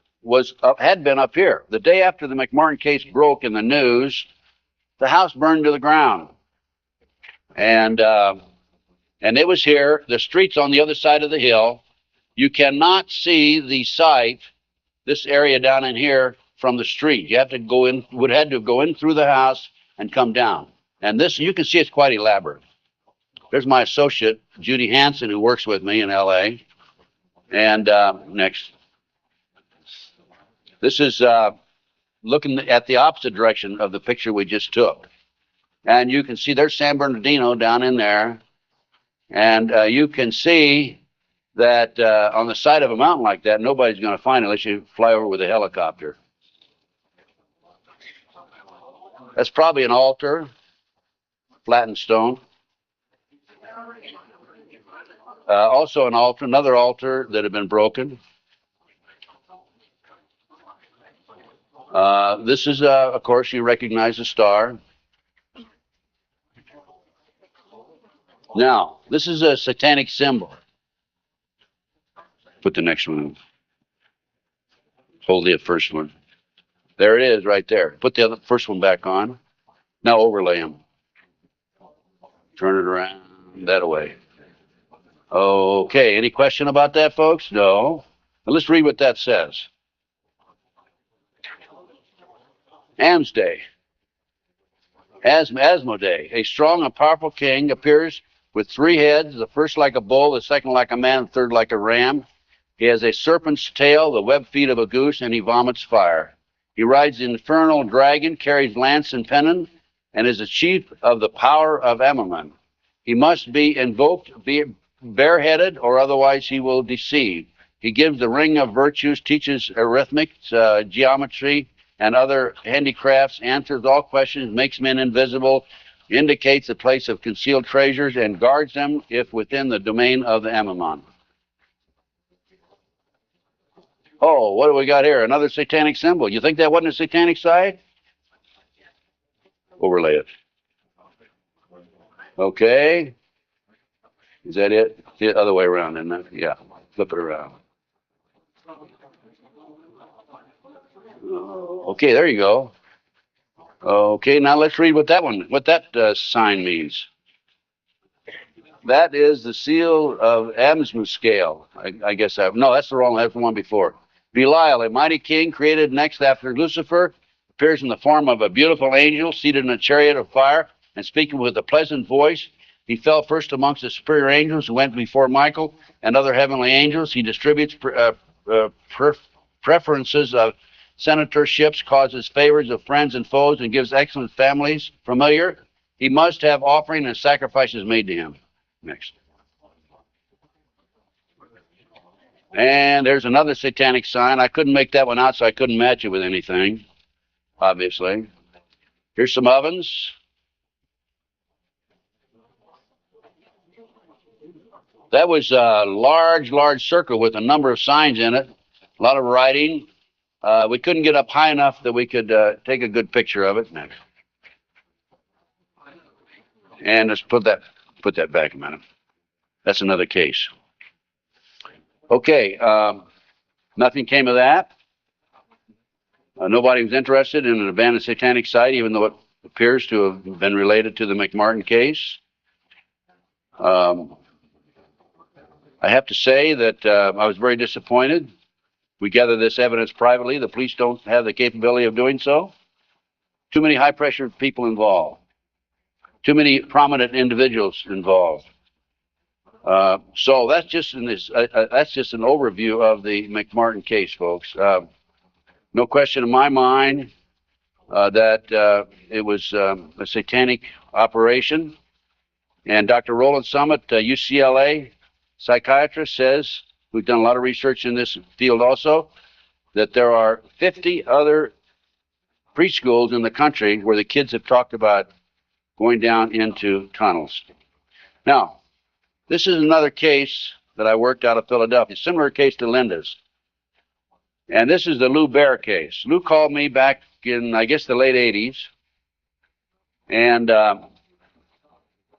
Speaker 3: had been up here. The day after the McMartin case broke in the news, the house burned to the ground. And it was here. The street's on the other side of the hill. You cannot see the site, this area down in here, from the street. You have to go in, would have to go in through the house and come down. And this, you can see it's quite elaborate. There's my associate, Judy Hansen, who works with me in LA. And next. This is looking at the opposite direction of the picture we just took. And you can see there's San Bernardino down in there. And you can see that on the side of a mountain like that, nobody's going to find it unless you fly over with a helicopter. That's probably an altar, flattened stone. Also an altar, another altar that had been broken. This is, of course, you recognize the star. Now, this is a satanic symbol. Put the next one in. Hold the first one. There it is right there. Put the other, first one back on. Now overlay them. Turn it around, that away. Okay, any question about that, folks? No. Now let's read what that says. Amsday. Asmodee, a strong and powerful king, appears with 3 heads, the first like a bull, the second like a man, the third like a ram. He has a serpent's tail, the webbed feet of a goose, and he vomits fire. He rides the infernal dragon, carries lance and pennon, and is the chief of the power of Amaman. He must be invoked bareheaded, or otherwise he will deceive. He gives the ring of virtues, teaches arithmetic, geometry, and other handicrafts, answers all questions, makes men invisible, indicates the place of concealed treasures, and guards them if within the domain of the Amaman. Oh, what do we got here? Another satanic symbol. You think that wasn't a satanic side? Overlay it. Okay. Is that it? The other way around, isn't it? Yeah. Flip it around. Okay, there you go. Okay, now let's read what that sign means. That is the seal of Amsmu scale. I guess no, that's the wrong. That's the one before. Belial, a mighty king created next after Lucifer, appears in the form of a beautiful angel seated in a chariot of fire and speaking with a pleasant voice. He fell first amongst the superior angels who went before Michael and other heavenly angels. He distributes preferences of senatorships, causes favors of friends and foes, and gives excellent families. Familiar? He must have offering and sacrifices made to him. Next. And there's another satanic sign. I couldn't make that one out, so I couldn't match it with anything, obviously. Here's some ovens. That was a large circle with a number of signs in it, a lot of writing. We couldn't get up high enough that we could take a good picture of it. Next. And let's put that back a minute. That's another case. Okay, nothing came of that. Nobody was interested in an abandoned satanic site, even though it appears to have been related to the McMartin case. I have to say that I was very disappointed. We gather this evidence privately. The police don't have the capability of doing so. Too many high-pressure people involved. Too many prominent individuals involved. So that's just an overview of the McMartin case, folks. No question in my mind that it was a satanic operation. And Dr. Roland Summit, UCLA psychiatrist, says, we've done a lot of research in this field also, that there are 50 other preschools in the country where the kids have talked about going down into tunnels. Now, this is another case that I worked out of Philadelphia, similar case to Linda's. And this is the Lou Bear case. Lou called me back in, I guess, the late 80s. And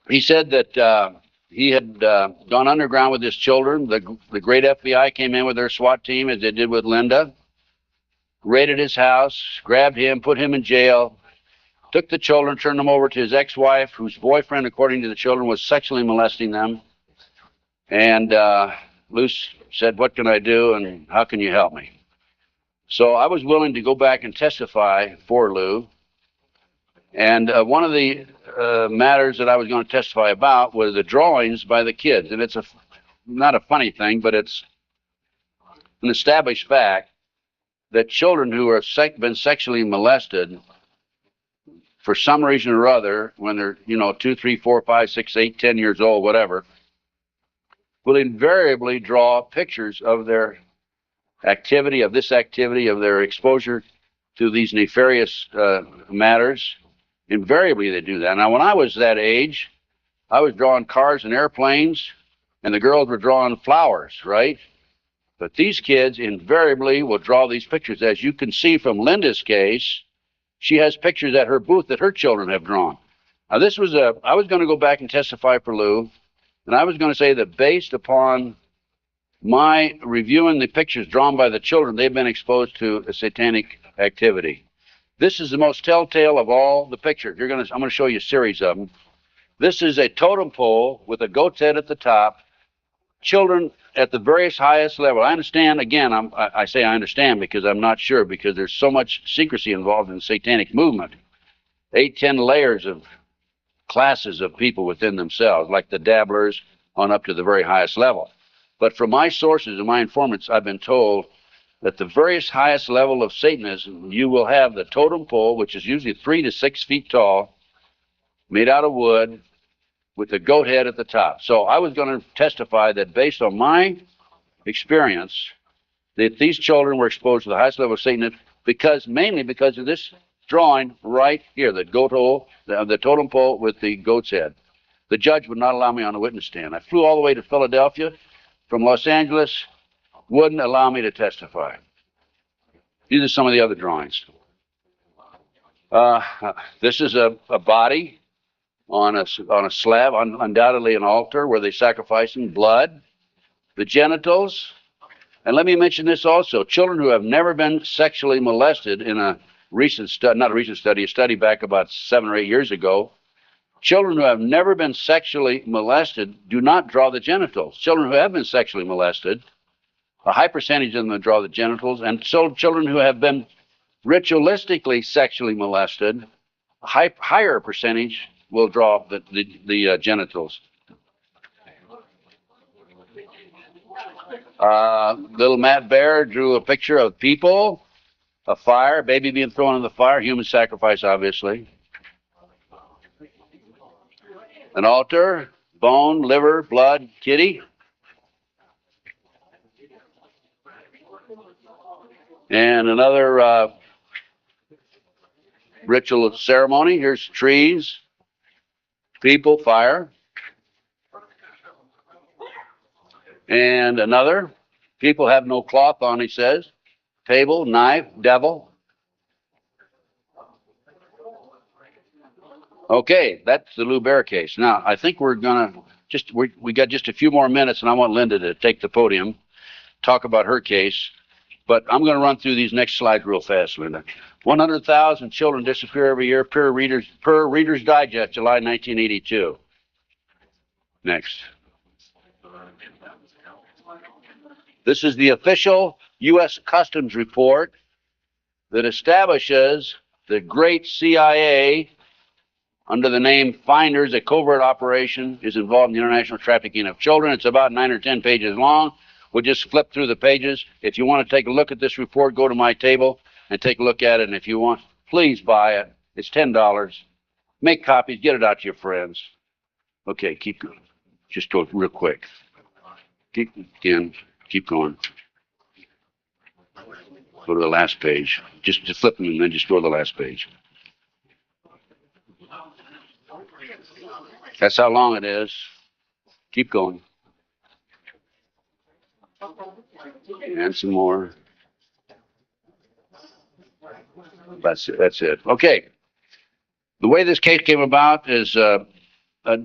Speaker 3: he said that he had gone underground with his children. The great FBI came in with their SWAT team, as they did with Linda, raided his house, grabbed him, put him in jail, took the children, turned them over to his ex-wife, whose boyfriend, according to the children, was sexually molesting them. And Lou said, what can I do and how can you help me? So I was willing to go back and testify for Lou. And one of the matters that I was going to testify about was the drawings by the kids. And it's not a funny thing, but it's an established fact that children who have been sexually molested for some reason or other, when they're, 2, 3, 4, 5, 6, 8, 10 years old, whatever, will invariably draw pictures of their activity, of their exposure to these nefarious matters. Invariably they do that. Now, when I was that age, I was drawing cars and airplanes, and the girls were drawing flowers, right? But these kids invariably will draw these pictures. As you can see from Linda's case, she has pictures at her booth that her children have drawn. Now, I was going to go back and testify for Lou, and I was going to say that based upon my reviewing the pictures drawn by the children, they've been exposed to a satanic activity. This is the most telltale of all the pictures. I'm gonna show you a series of them. This is a totem pole with a goat's head at the top. Children at the various highest level. I understand, again, I say I understand because I'm not sure, because there's so much secrecy involved in the satanic movement. 8, 10 layers of classes of people within themselves, like the dabblers on up to the very highest level. But from my sources and my informants, I've been told that the various highest level of Satanism, you will have the totem pole, which is usually 3 to 6 feet tall, made out of wood, with the goat head at the top. So I was going to testify that based on my experience, that these children were exposed to the highest level of Satanism mainly because of this drawing right here, the goat hole, the totem pole with the goat's head. The judge would not allow me on the witness stand. I flew all the way to Philadelphia from Los Angeles, wouldn't allow me to testify. These are some of the other drawings. This is a body on a slab, undoubtedly an altar where they sacrificing blood, the genitals. And let me mention this also: children who have never been sexually molested in a recent study, not a recent study, a study back about 7 or 8 years ago. Children who have never been sexually molested do not draw the genitals. Children who have been sexually molested, a high percentage of them draw the genitals, and so children who have been ritualistically sexually molested, a higher percentage will draw the genitals. Little Matt Bear drew a picture of people, a fire, baby being thrown in the fire, human sacrifice, obviously. An altar, bone, liver, blood, kitty. And another ritual ceremony. Here's trees, people, fire. And another, people have no cloth on, he says. Table, knife, devil. Okay, that's the Lou Bear case. Now, I think we're gonna we got just a few more minutes, and I want Linda to take the podium, talk about her case. But I'm going to run through these next slides real fast, Linda. 100,000 children disappear every year per Reader's Digest, July 1982. Next. This is the official U.S. Customs report that establishes the great CIA, under the name Finders, a covert operation, is involved in the international trafficking of children. It's about 9 or 10 pages long. We'll just flip through the pages. If you want to take a look at this report, go to my table and take a look at it. And if you want, please buy it. It's $10. Make copies. Get it out to your friends. Okay, keep going. Just go real quick. Keep going. Go to the last page. Just flip them and then just go to the last page. That's how long it is. Keep going. And some more. That's it. Okay. The way this case came about is a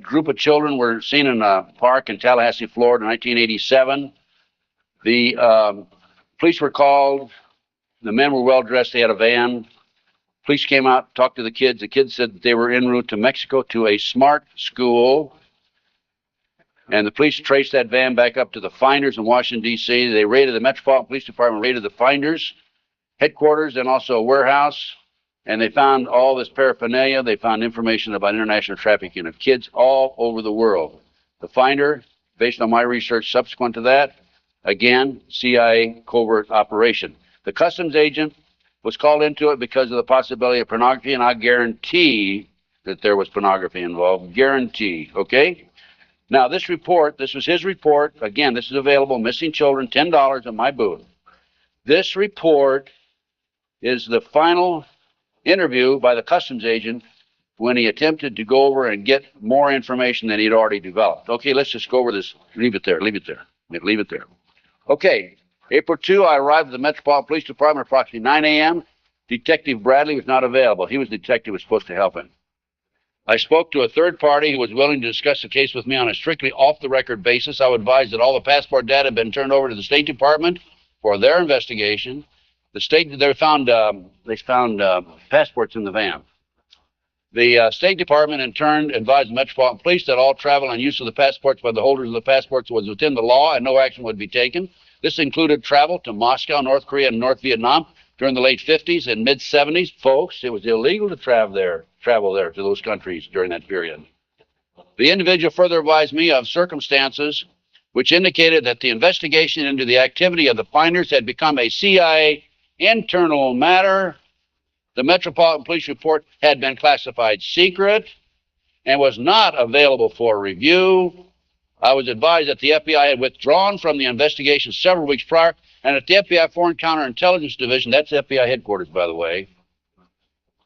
Speaker 3: group of children were seen in a park in Tallahassee, Florida in 1987. The police were called. The men were well dressed. They had a van. Police came out, talked to the kids. The kids said that they were en route to Mexico to a smart school. And the police traced that van back up to the Finders in Washington, D.C. They raided the Metropolitan Police Department, raided the Finders headquarters and also a warehouse. And they found all this paraphernalia. They found information about international trafficking of kids all over the world. The Finder, based on my research subsequent to that, again, CIA covert operation. The customs agent was called into it because of the possibility of pornography, and I guarantee that there was pornography involved. Guarantee, okay? Now, this report, this was his report. Again, this is available, Missing Children, $10 at my booth. This report is the final interview by the customs agent when he attempted to go over and get more information than he'd already developed. Okay, let's just go over this. Leave it there. Okay, April 2, I arrived at the Metropolitan Police Department approximately 9 a.m. Detective Bradley was not available. He was the detective who was supposed to help him. I spoke to a third party who was willing to discuss the case with me on a strictly off-the-record basis. I would advise that all the passport data had been turned over to the State Department for their investigation. The state, they found passports in the van. The State Department, in turn, advised the Metropolitan Police that all travel and use of the passports by the holders of the passports was within the law and no action would be taken. This included travel to Moscow, North Korea, and North Vietnam during the late 50s and mid 70s. Folks, it was illegal to travel there to those countries during that period. The individual further advised me of circumstances which indicated that the investigation into the activity of the finders had become a CIA internal matter. The Metropolitan Police report had been classified secret and was not available for review. I was advised that the FBI had withdrawn from the investigation several weeks prior, and that the FBI Foreign Counterintelligence Division, that's FBI headquarters, by the way,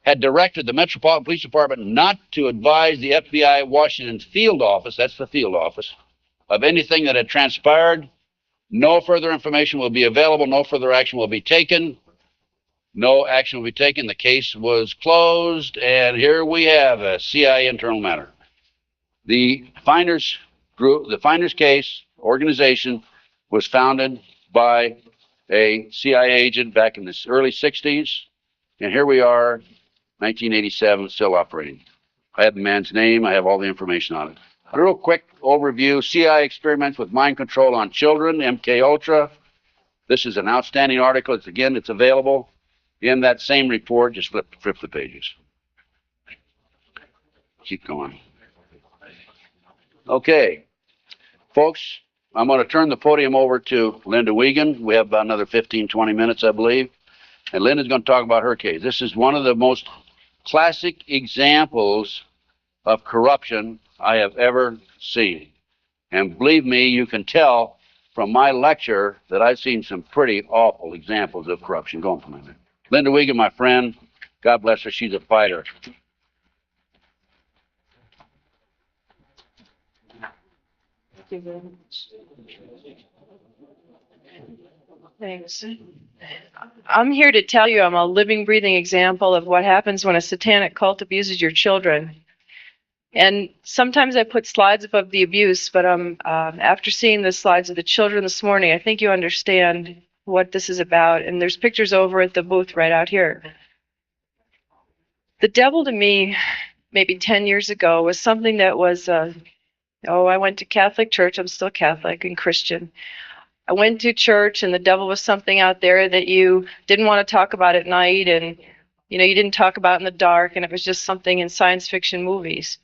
Speaker 3: had directed the Metropolitan Police Department not to advise the FBI Washington field office, that's the field office, of anything that had transpired. No further information will be available. No further action will be taken. No action will be taken. The case was closed, and here we have a CIA internal matter. The finders group, the finders case organization was founded by a CIA agent back in the early 60s, and here we are, 1987, still operating. I have the man's name. I have all the information on it. A real quick overview: CIA experiments with mind control on children, MK Ultra. This is an outstanding article. It's available in that same report. Just flip the pages. Keep going. Okay, folks, I'm going to turn the podium over to Linda Wiegand. We have about another 15, 20 minutes, I believe. And Linda's going to talk about her case. This is one of the most classic examples of corruption I have ever seen. And believe me, you can tell from my lecture that I've seen some pretty awful examples of corruption. Go on for a minute. Linda Wiegand, my friend, God bless her, she's a fighter.
Speaker 4: Thank you very much. Thanks. I'm here to tell you I'm a living, breathing example of what happens when a satanic cult abuses your children. And sometimes I put slides above the abuse, but after seeing the slides of the children this morning, I think you understand what this is about. And there's pictures over at the booth right out here. The devil to me, maybe 10 years ago, was something that was, I went to Catholic church. I'm still Catholic and Christian. I went to church, and the devil was something out there that you didn't want to talk about at night, and you didn't talk about in the dark, and it was just something in science fiction movies.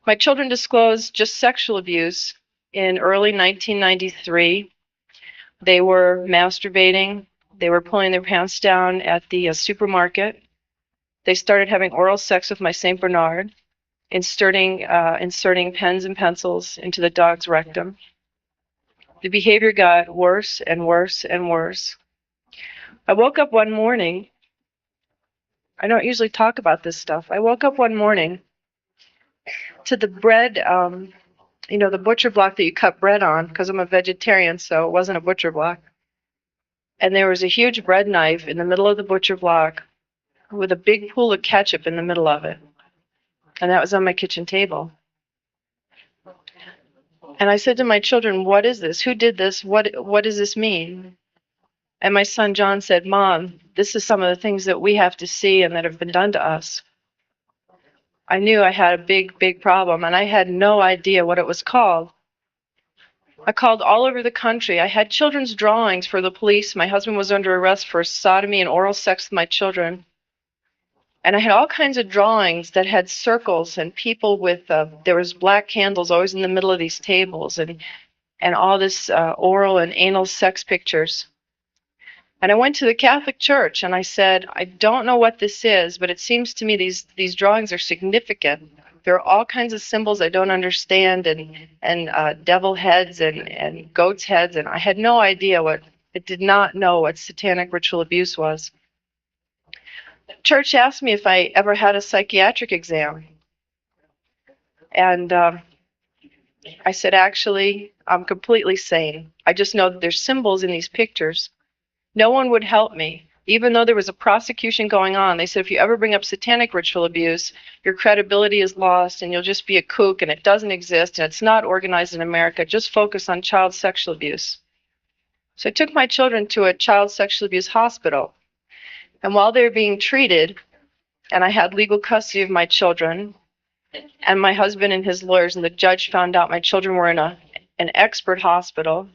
Speaker 4: My children disclosed just sexual abuse in early 1993. They were masturbating. They were pulling their pants down at the supermarket. They started having oral sex with my St. Bernard, inserting pens and pencils into the dog's rectum. The behavior got worse and worse and worse. I woke up one morning. I don't usually talk about this stuff. I woke up one morning to the bread, the butcher block that you cut bread on, because I'm a vegetarian, so it wasn't a butcher block. And there was a huge bread knife in the middle of the butcher block with a big pool of ketchup in the middle of it. And that was on my kitchen table. And I said to my children, what is this? Who did this? What does this mean? And my son John said, Mom, this is some of the things that we have to see and that have been done to us. I knew I had a big, big problem, and I had no idea what it was called. I called all over the country. I had children's drawings for the police. My husband was under arrest for sodomy and oral sex with my children. And I had all kinds of drawings that had circles and people with, there was black candles always in the middle of these tables, and all this oral and anal sex pictures. And I went to the Catholic Church and I said, I don't know what this is, but it seems to me these drawings are significant. There are all kinds of symbols I don't understand, and devil heads and goats heads, and I had no idea I did not know what satanic ritual abuse was. The church asked me if I ever had a psychiatric exam. And I said, actually, I'm completely sane. I just know that there's symbols in these pictures. No one would help me. Even though there was a prosecution going on, they said, if you ever bring up satanic ritual abuse, your credibility is lost and you'll just be a kook, and it doesn't exist and it's not organized in America. Just focus on child sexual abuse. So I took my children to a child sexual abuse hospital. And while they were being treated, and I had legal custody of my children, and my husband and his lawyers and the judge found out my children were in an expert hospital,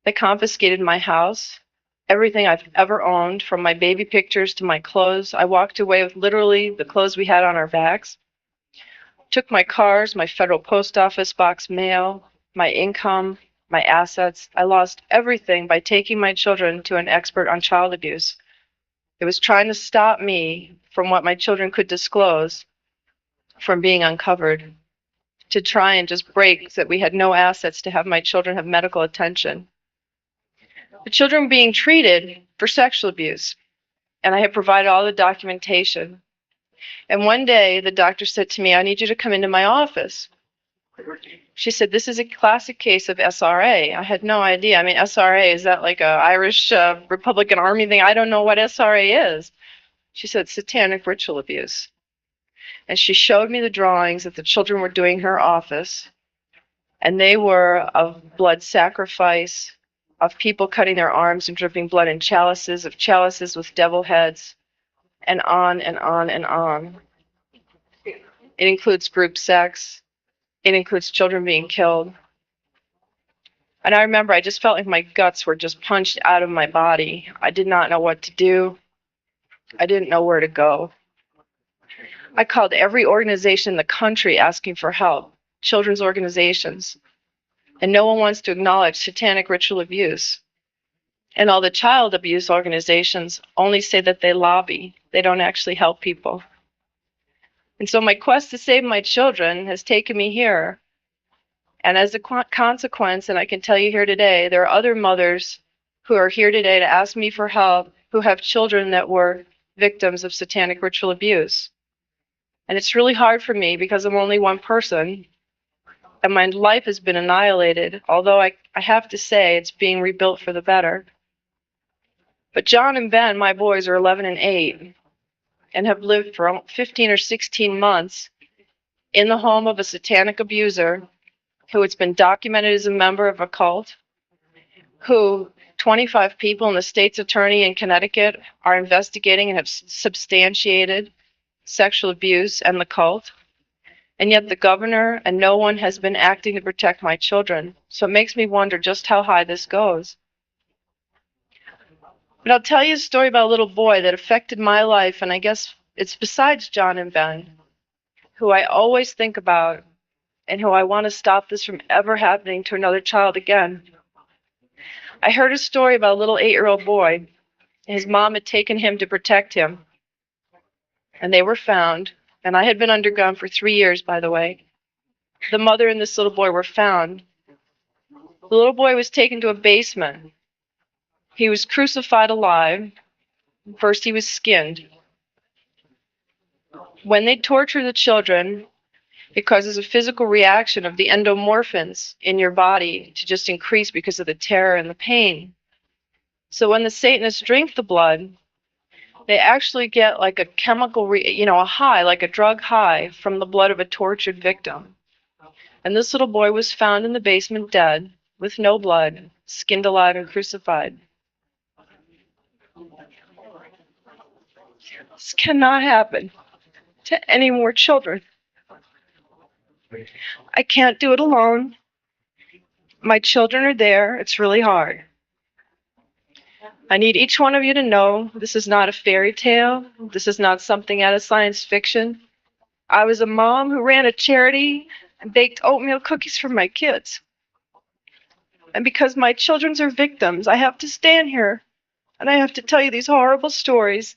Speaker 4: they confiscated my house, everything I've ever owned, from my baby pictures to my clothes. I walked away with literally the clothes we had on our backs. Took my cars, my federal post office box mail, my income, my assets. I lost everything by taking my children to an expert on child abuse. It was trying to stop me from what my children could disclose from being uncovered, to try and just break that we had no assets to have my children have medical attention. The children were being treated for sexual abuse, and I had provided all the documentation. And one day the doctor said to me, I need you to come into my office. She said, this is a classic case of SRA. I had no idea. I mean, SRA, is that like a Irish Republican Army thing? I don't know what SRA is. She said, satanic ritual abuse. And she showed me the drawings that the children were doing in her office. And they were of blood sacrifice, of people cutting their arms and dripping blood in chalices, of chalices with devil heads, and on and on and on. It includes group sex. It includes children being killed. And I remember I just felt like my guts were just punched out of my body. I did not know what to do. I didn't know where to go. I called every organization in the country asking for help, children's organizations. And no one wants to acknowledge satanic ritual abuse. And all the child abuse organizations only say that they lobby. They don't actually help people. And so my quest to save my children has taken me here. And as a consequence, and I can tell you here today, there are other mothers who are here today to ask me for help who have children that were victims of satanic ritual abuse. And it's really hard for me because I'm only one person, and my life has been annihilated, although I have to say it's being rebuilt for the better. But John and Ben, my boys, are 11 and 8, and have lived for 15 or 16 months in the home of a satanic abuser who has been documented as a member of a cult, who 25 people and the state's attorney in Connecticut are investigating and have substantiated sexual abuse and the cult. And yet the governor and no one has been acting to protect my children. So it makes me wonder just how high this goes. But I'll tell you a story about a little boy that affected my life, and I guess it's besides John and Ben, who I always think about and who I want to stop this from ever happening to another child again. I heard a story about a little 8-year-old boy. His mom had taken him to protect him, and they were found. And I had been underground for 3 years, by the way. The mother and this little boy were found. The little boy was taken to a basement. He was crucified alive. First, he was skinned. When they torture the children, it causes a physical reaction of the endomorphins in your body to just increase because of the terror and the pain. So when the Satanists drink the blood, they actually get like a chemical, a high, like a drug high from the blood of a tortured victim. And this little boy was found in the basement dead, with no blood, skinned alive and crucified. This cannot happen to any more children. I can't do it alone. My children are there. It's really hard. I need each one of you to know this is not a fairy tale. This is not something out of science fiction. I was a mom who ran a charity and baked oatmeal cookies for my kids. And because my children are victims, I have to stand here and I have to tell you these horrible stories.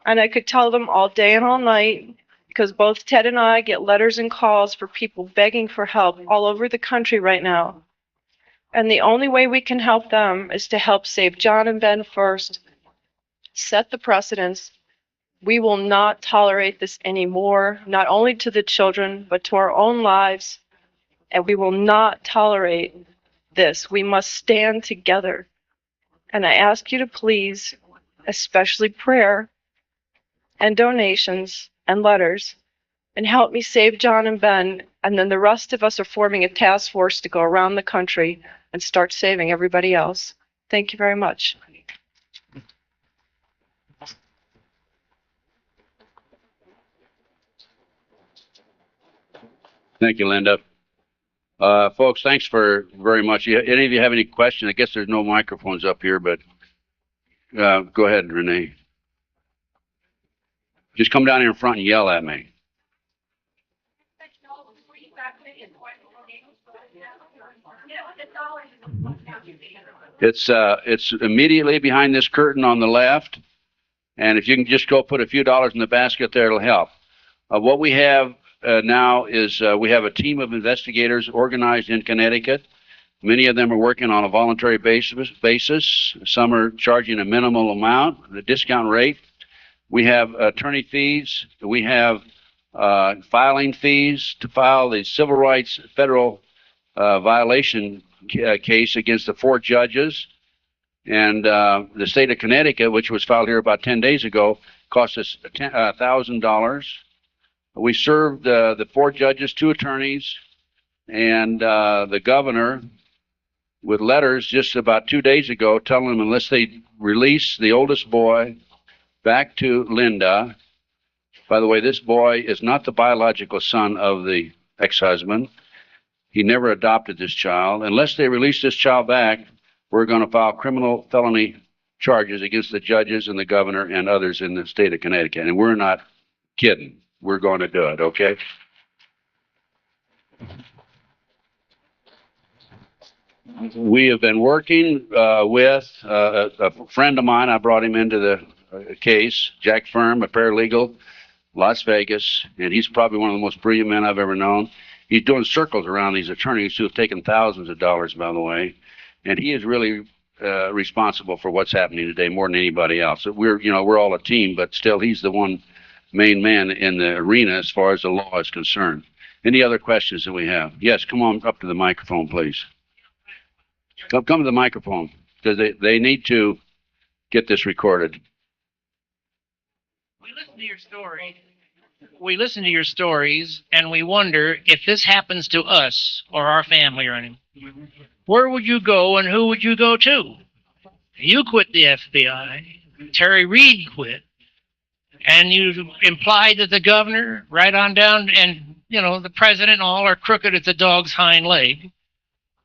Speaker 4: And I could tell them all day and all night, because both Ted and I get letters and calls for people begging for help all over the country right now. And the only way we can help them is to help save John and Ben first, set the precedence. We will not tolerate this anymore, not only to the children, but to our own lives. And we will not tolerate this. We must stand together. And I ask you to please, especially prayer and donations and letters, and help me save John and Ben. And then the rest of us are forming a task force to go around the country and start saving everybody else. Thank you very much.
Speaker 3: Thank you, Linda. Folks, thanks very much. Any of you have any questions? I guess there's no microphones up here, but go ahead, Renee. Just come down here in front and yell at me. It's immediately behind this curtain on the left, and if you can just go put a few dollars in the basket there, it'll help. What we have now is we have a team of investigators organized in Connecticut. Many of them are working on a voluntary basis. Some are charging a minimal amount, the discount rate. We have attorney fees. We have filing fees to file the civil rights federal violation case against the 4 judges. And the state of Connecticut, which was filed here about 10 days ago, cost us $1,000. We served the 4 judges, 2 attorneys, and the governor with letters just about 2 days ago telling them unless they release the oldest boy back to Linda. By the way, this boy is not the biological son of the ex-husband. He never adopted this child. Unless they release this child back, we're going to file criminal felony charges against the judges and the governor and others in the state of Connecticut. And we're not kidding. We're going to do it, okay? We have been working with a friend of mine. I brought him into the case, Jack Firm, a paralegal, Las Vegas, and he's probably one of the most brilliant men I've ever known. He's doing circles around these attorneys who have taken thousands of dollars, by the way, and he is really responsible for what's happening today more than anybody else. We're all a team, but still, he's the one main man in the arena as far as the law is concerned. Any other questions that we have? Yes, come on up to the microphone, please. Come to the microphone, because they need to get this recorded.
Speaker 5: We listen to your story. We listen to your stories, and we wonder if this happens to us or our family or anything. Where would you go, and who would you go to? You quit the FBI. Terry Reid quit. And you implied that the governor, right on down, and, the president and all are crooked as a dog's hind leg.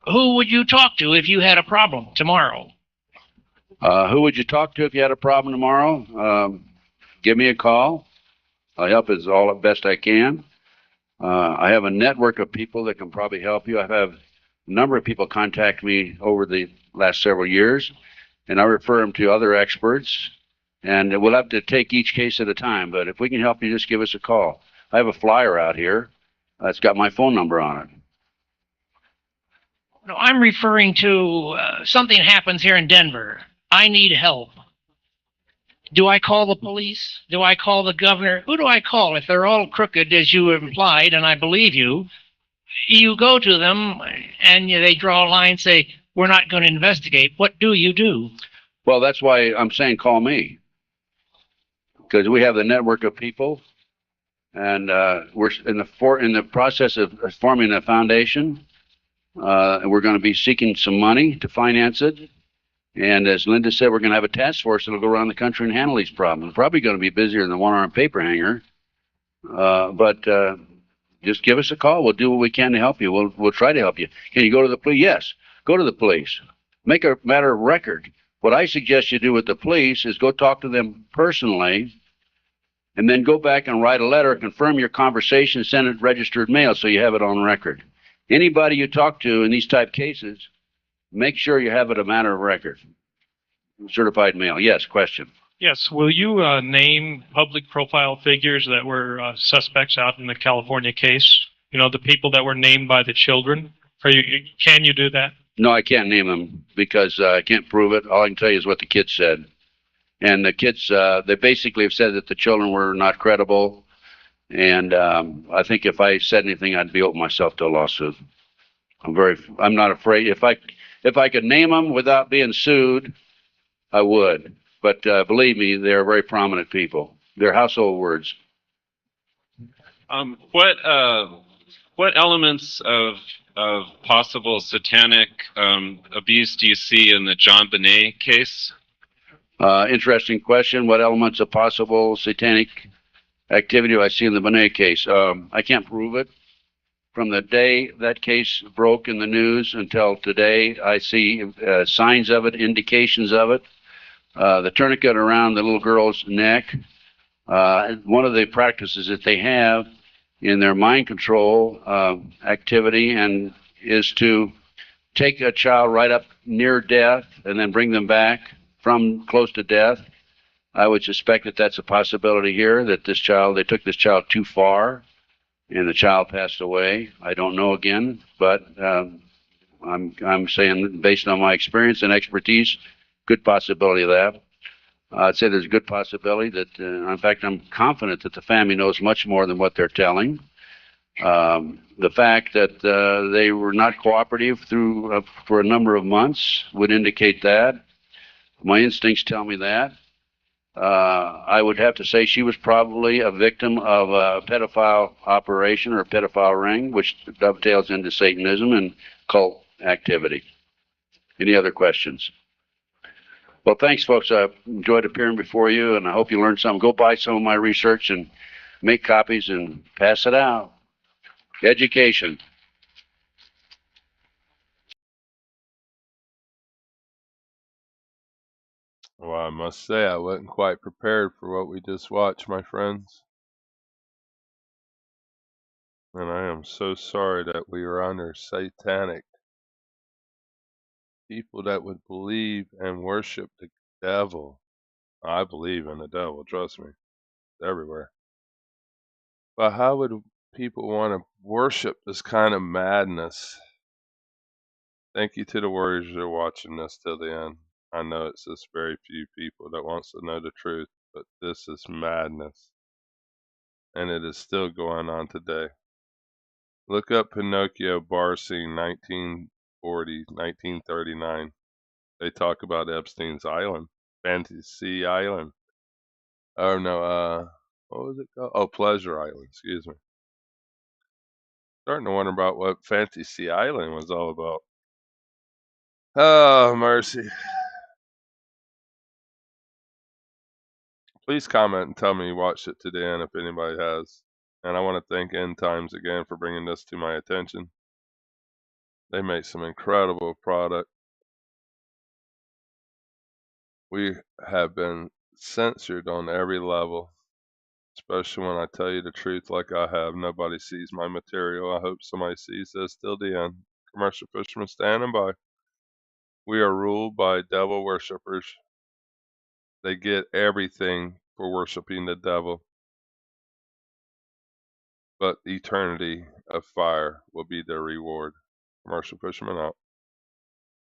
Speaker 5: Who would you talk to if you had a problem tomorrow?
Speaker 3: Who would you talk to if you had a problem tomorrow? Give me a call. I'll help as best I can. I have a network of people that can probably help you. I've had a number of people contact me over the last several years, and I refer them to other experts. And we'll have to take each case at a time, but if we can help you, just give us a call. I have a flyer out here. It's got my phone number on it.
Speaker 5: No, I'm referring to something happens here in Denver. I need help. Do I call the police? Do I call the governor? Who do I call? If they're all crooked, as you implied, and I believe you, you go to them and they draw a line and say, we're not going to investigate. What do you do?
Speaker 3: Well, that's why I'm saying call me. Because we have the network of people, and we're in the process of forming a foundation, and we're going to be seeking some money to finance it. And as Linda said, we're going to have a task force that'll go around the country and handle these problems. Probably going to be busier than the one-armed paper hanger, but just give us a call. We'll do what we can to help you. We'll try to help you. Can you go to the police? Yes, go to the police. Make a matter of record. What I suggest you do with the police is go talk to them personally, and then go back and write a letter, confirm your conversation, send it registered mail so you have it on record. Anybody you talk to in these type cases, make sure you have it a matter of record. Certified mail. Yes, question.
Speaker 6: Yes, will you name public profile figures that were suspects out in the California case? The people that were named by the children? Can you do that?
Speaker 3: No, I can't name them because I can't prove it. All I can tell you is what the kids said. And the kids, they basically have said that the children were not credible. And I think if I said anything, I'd be opening myself to a lawsuit. I'm not afraid. If I could name them without being sued, I would. But believe me, they're very prominent people. They're household words.
Speaker 7: What elements of of possible satanic abuse do you see in the John Bonet case?
Speaker 3: Interesting question. What elements of possible satanic activity do I see in the Bonet case? I can't prove it. From the day that case broke in the news until today, I see signs of it, indications of it. The tourniquet around the little girl's neck. One of the practices that they have in their mind control activity and is to take a child right up near death and then bring them back from close to death. I would suspect that that's a possibility here, that this child, they took this child too far and the child passed away. I don't know again, but I'm saying based on my experience and expertise, good possibility of that. I'd say there's a good possibility that, in fact, I'm confident that the family knows much more than what they're telling. The fact that they were not cooperative for a number of months would indicate that. My instincts tell me that. I would have to say she was probably a victim of a pedophile operation or a pedophile ring, which dovetails into Satanism and cult activity. Any other questions? Well, thanks, folks. I enjoyed appearing before you, and I hope you learned something. Go buy some of my research and make copies and pass it out. Education.
Speaker 1: Well, I must say I wasn't quite prepared for what we just watched, my friends. And I am so sorry that we are under satanic people that would believe and worship the devil. I believe in the devil, trust me. It's everywhere. But how would people want to worship this kind of madness? Thank you to the warriors that are watching this till the end. I know it's just very few people that wants to know the truth, but this is madness. And it is still going on today. Look up Pinocchio bar scene 1940, 1939. They talk about Epstein's Island, Fantasy Island. Oh no, what was it called? Oh, Pleasure Island, excuse me. Starting to wonder about what Fantasy Island was all about. Oh, mercy. Please comment and tell me you watched it to the end if anybody has. And I want to thank End Times again for bringing this to my attention. They make some incredible product. We have been censored on every level, especially when I tell you the truth like I have. Nobody sees my material. I hope somebody sees this till the end. Commercial fishermen standing by. We are ruled by devil worshippers. They get everything for worshiping the devil. But eternity of fire will be their reward. Commercial fisherman out.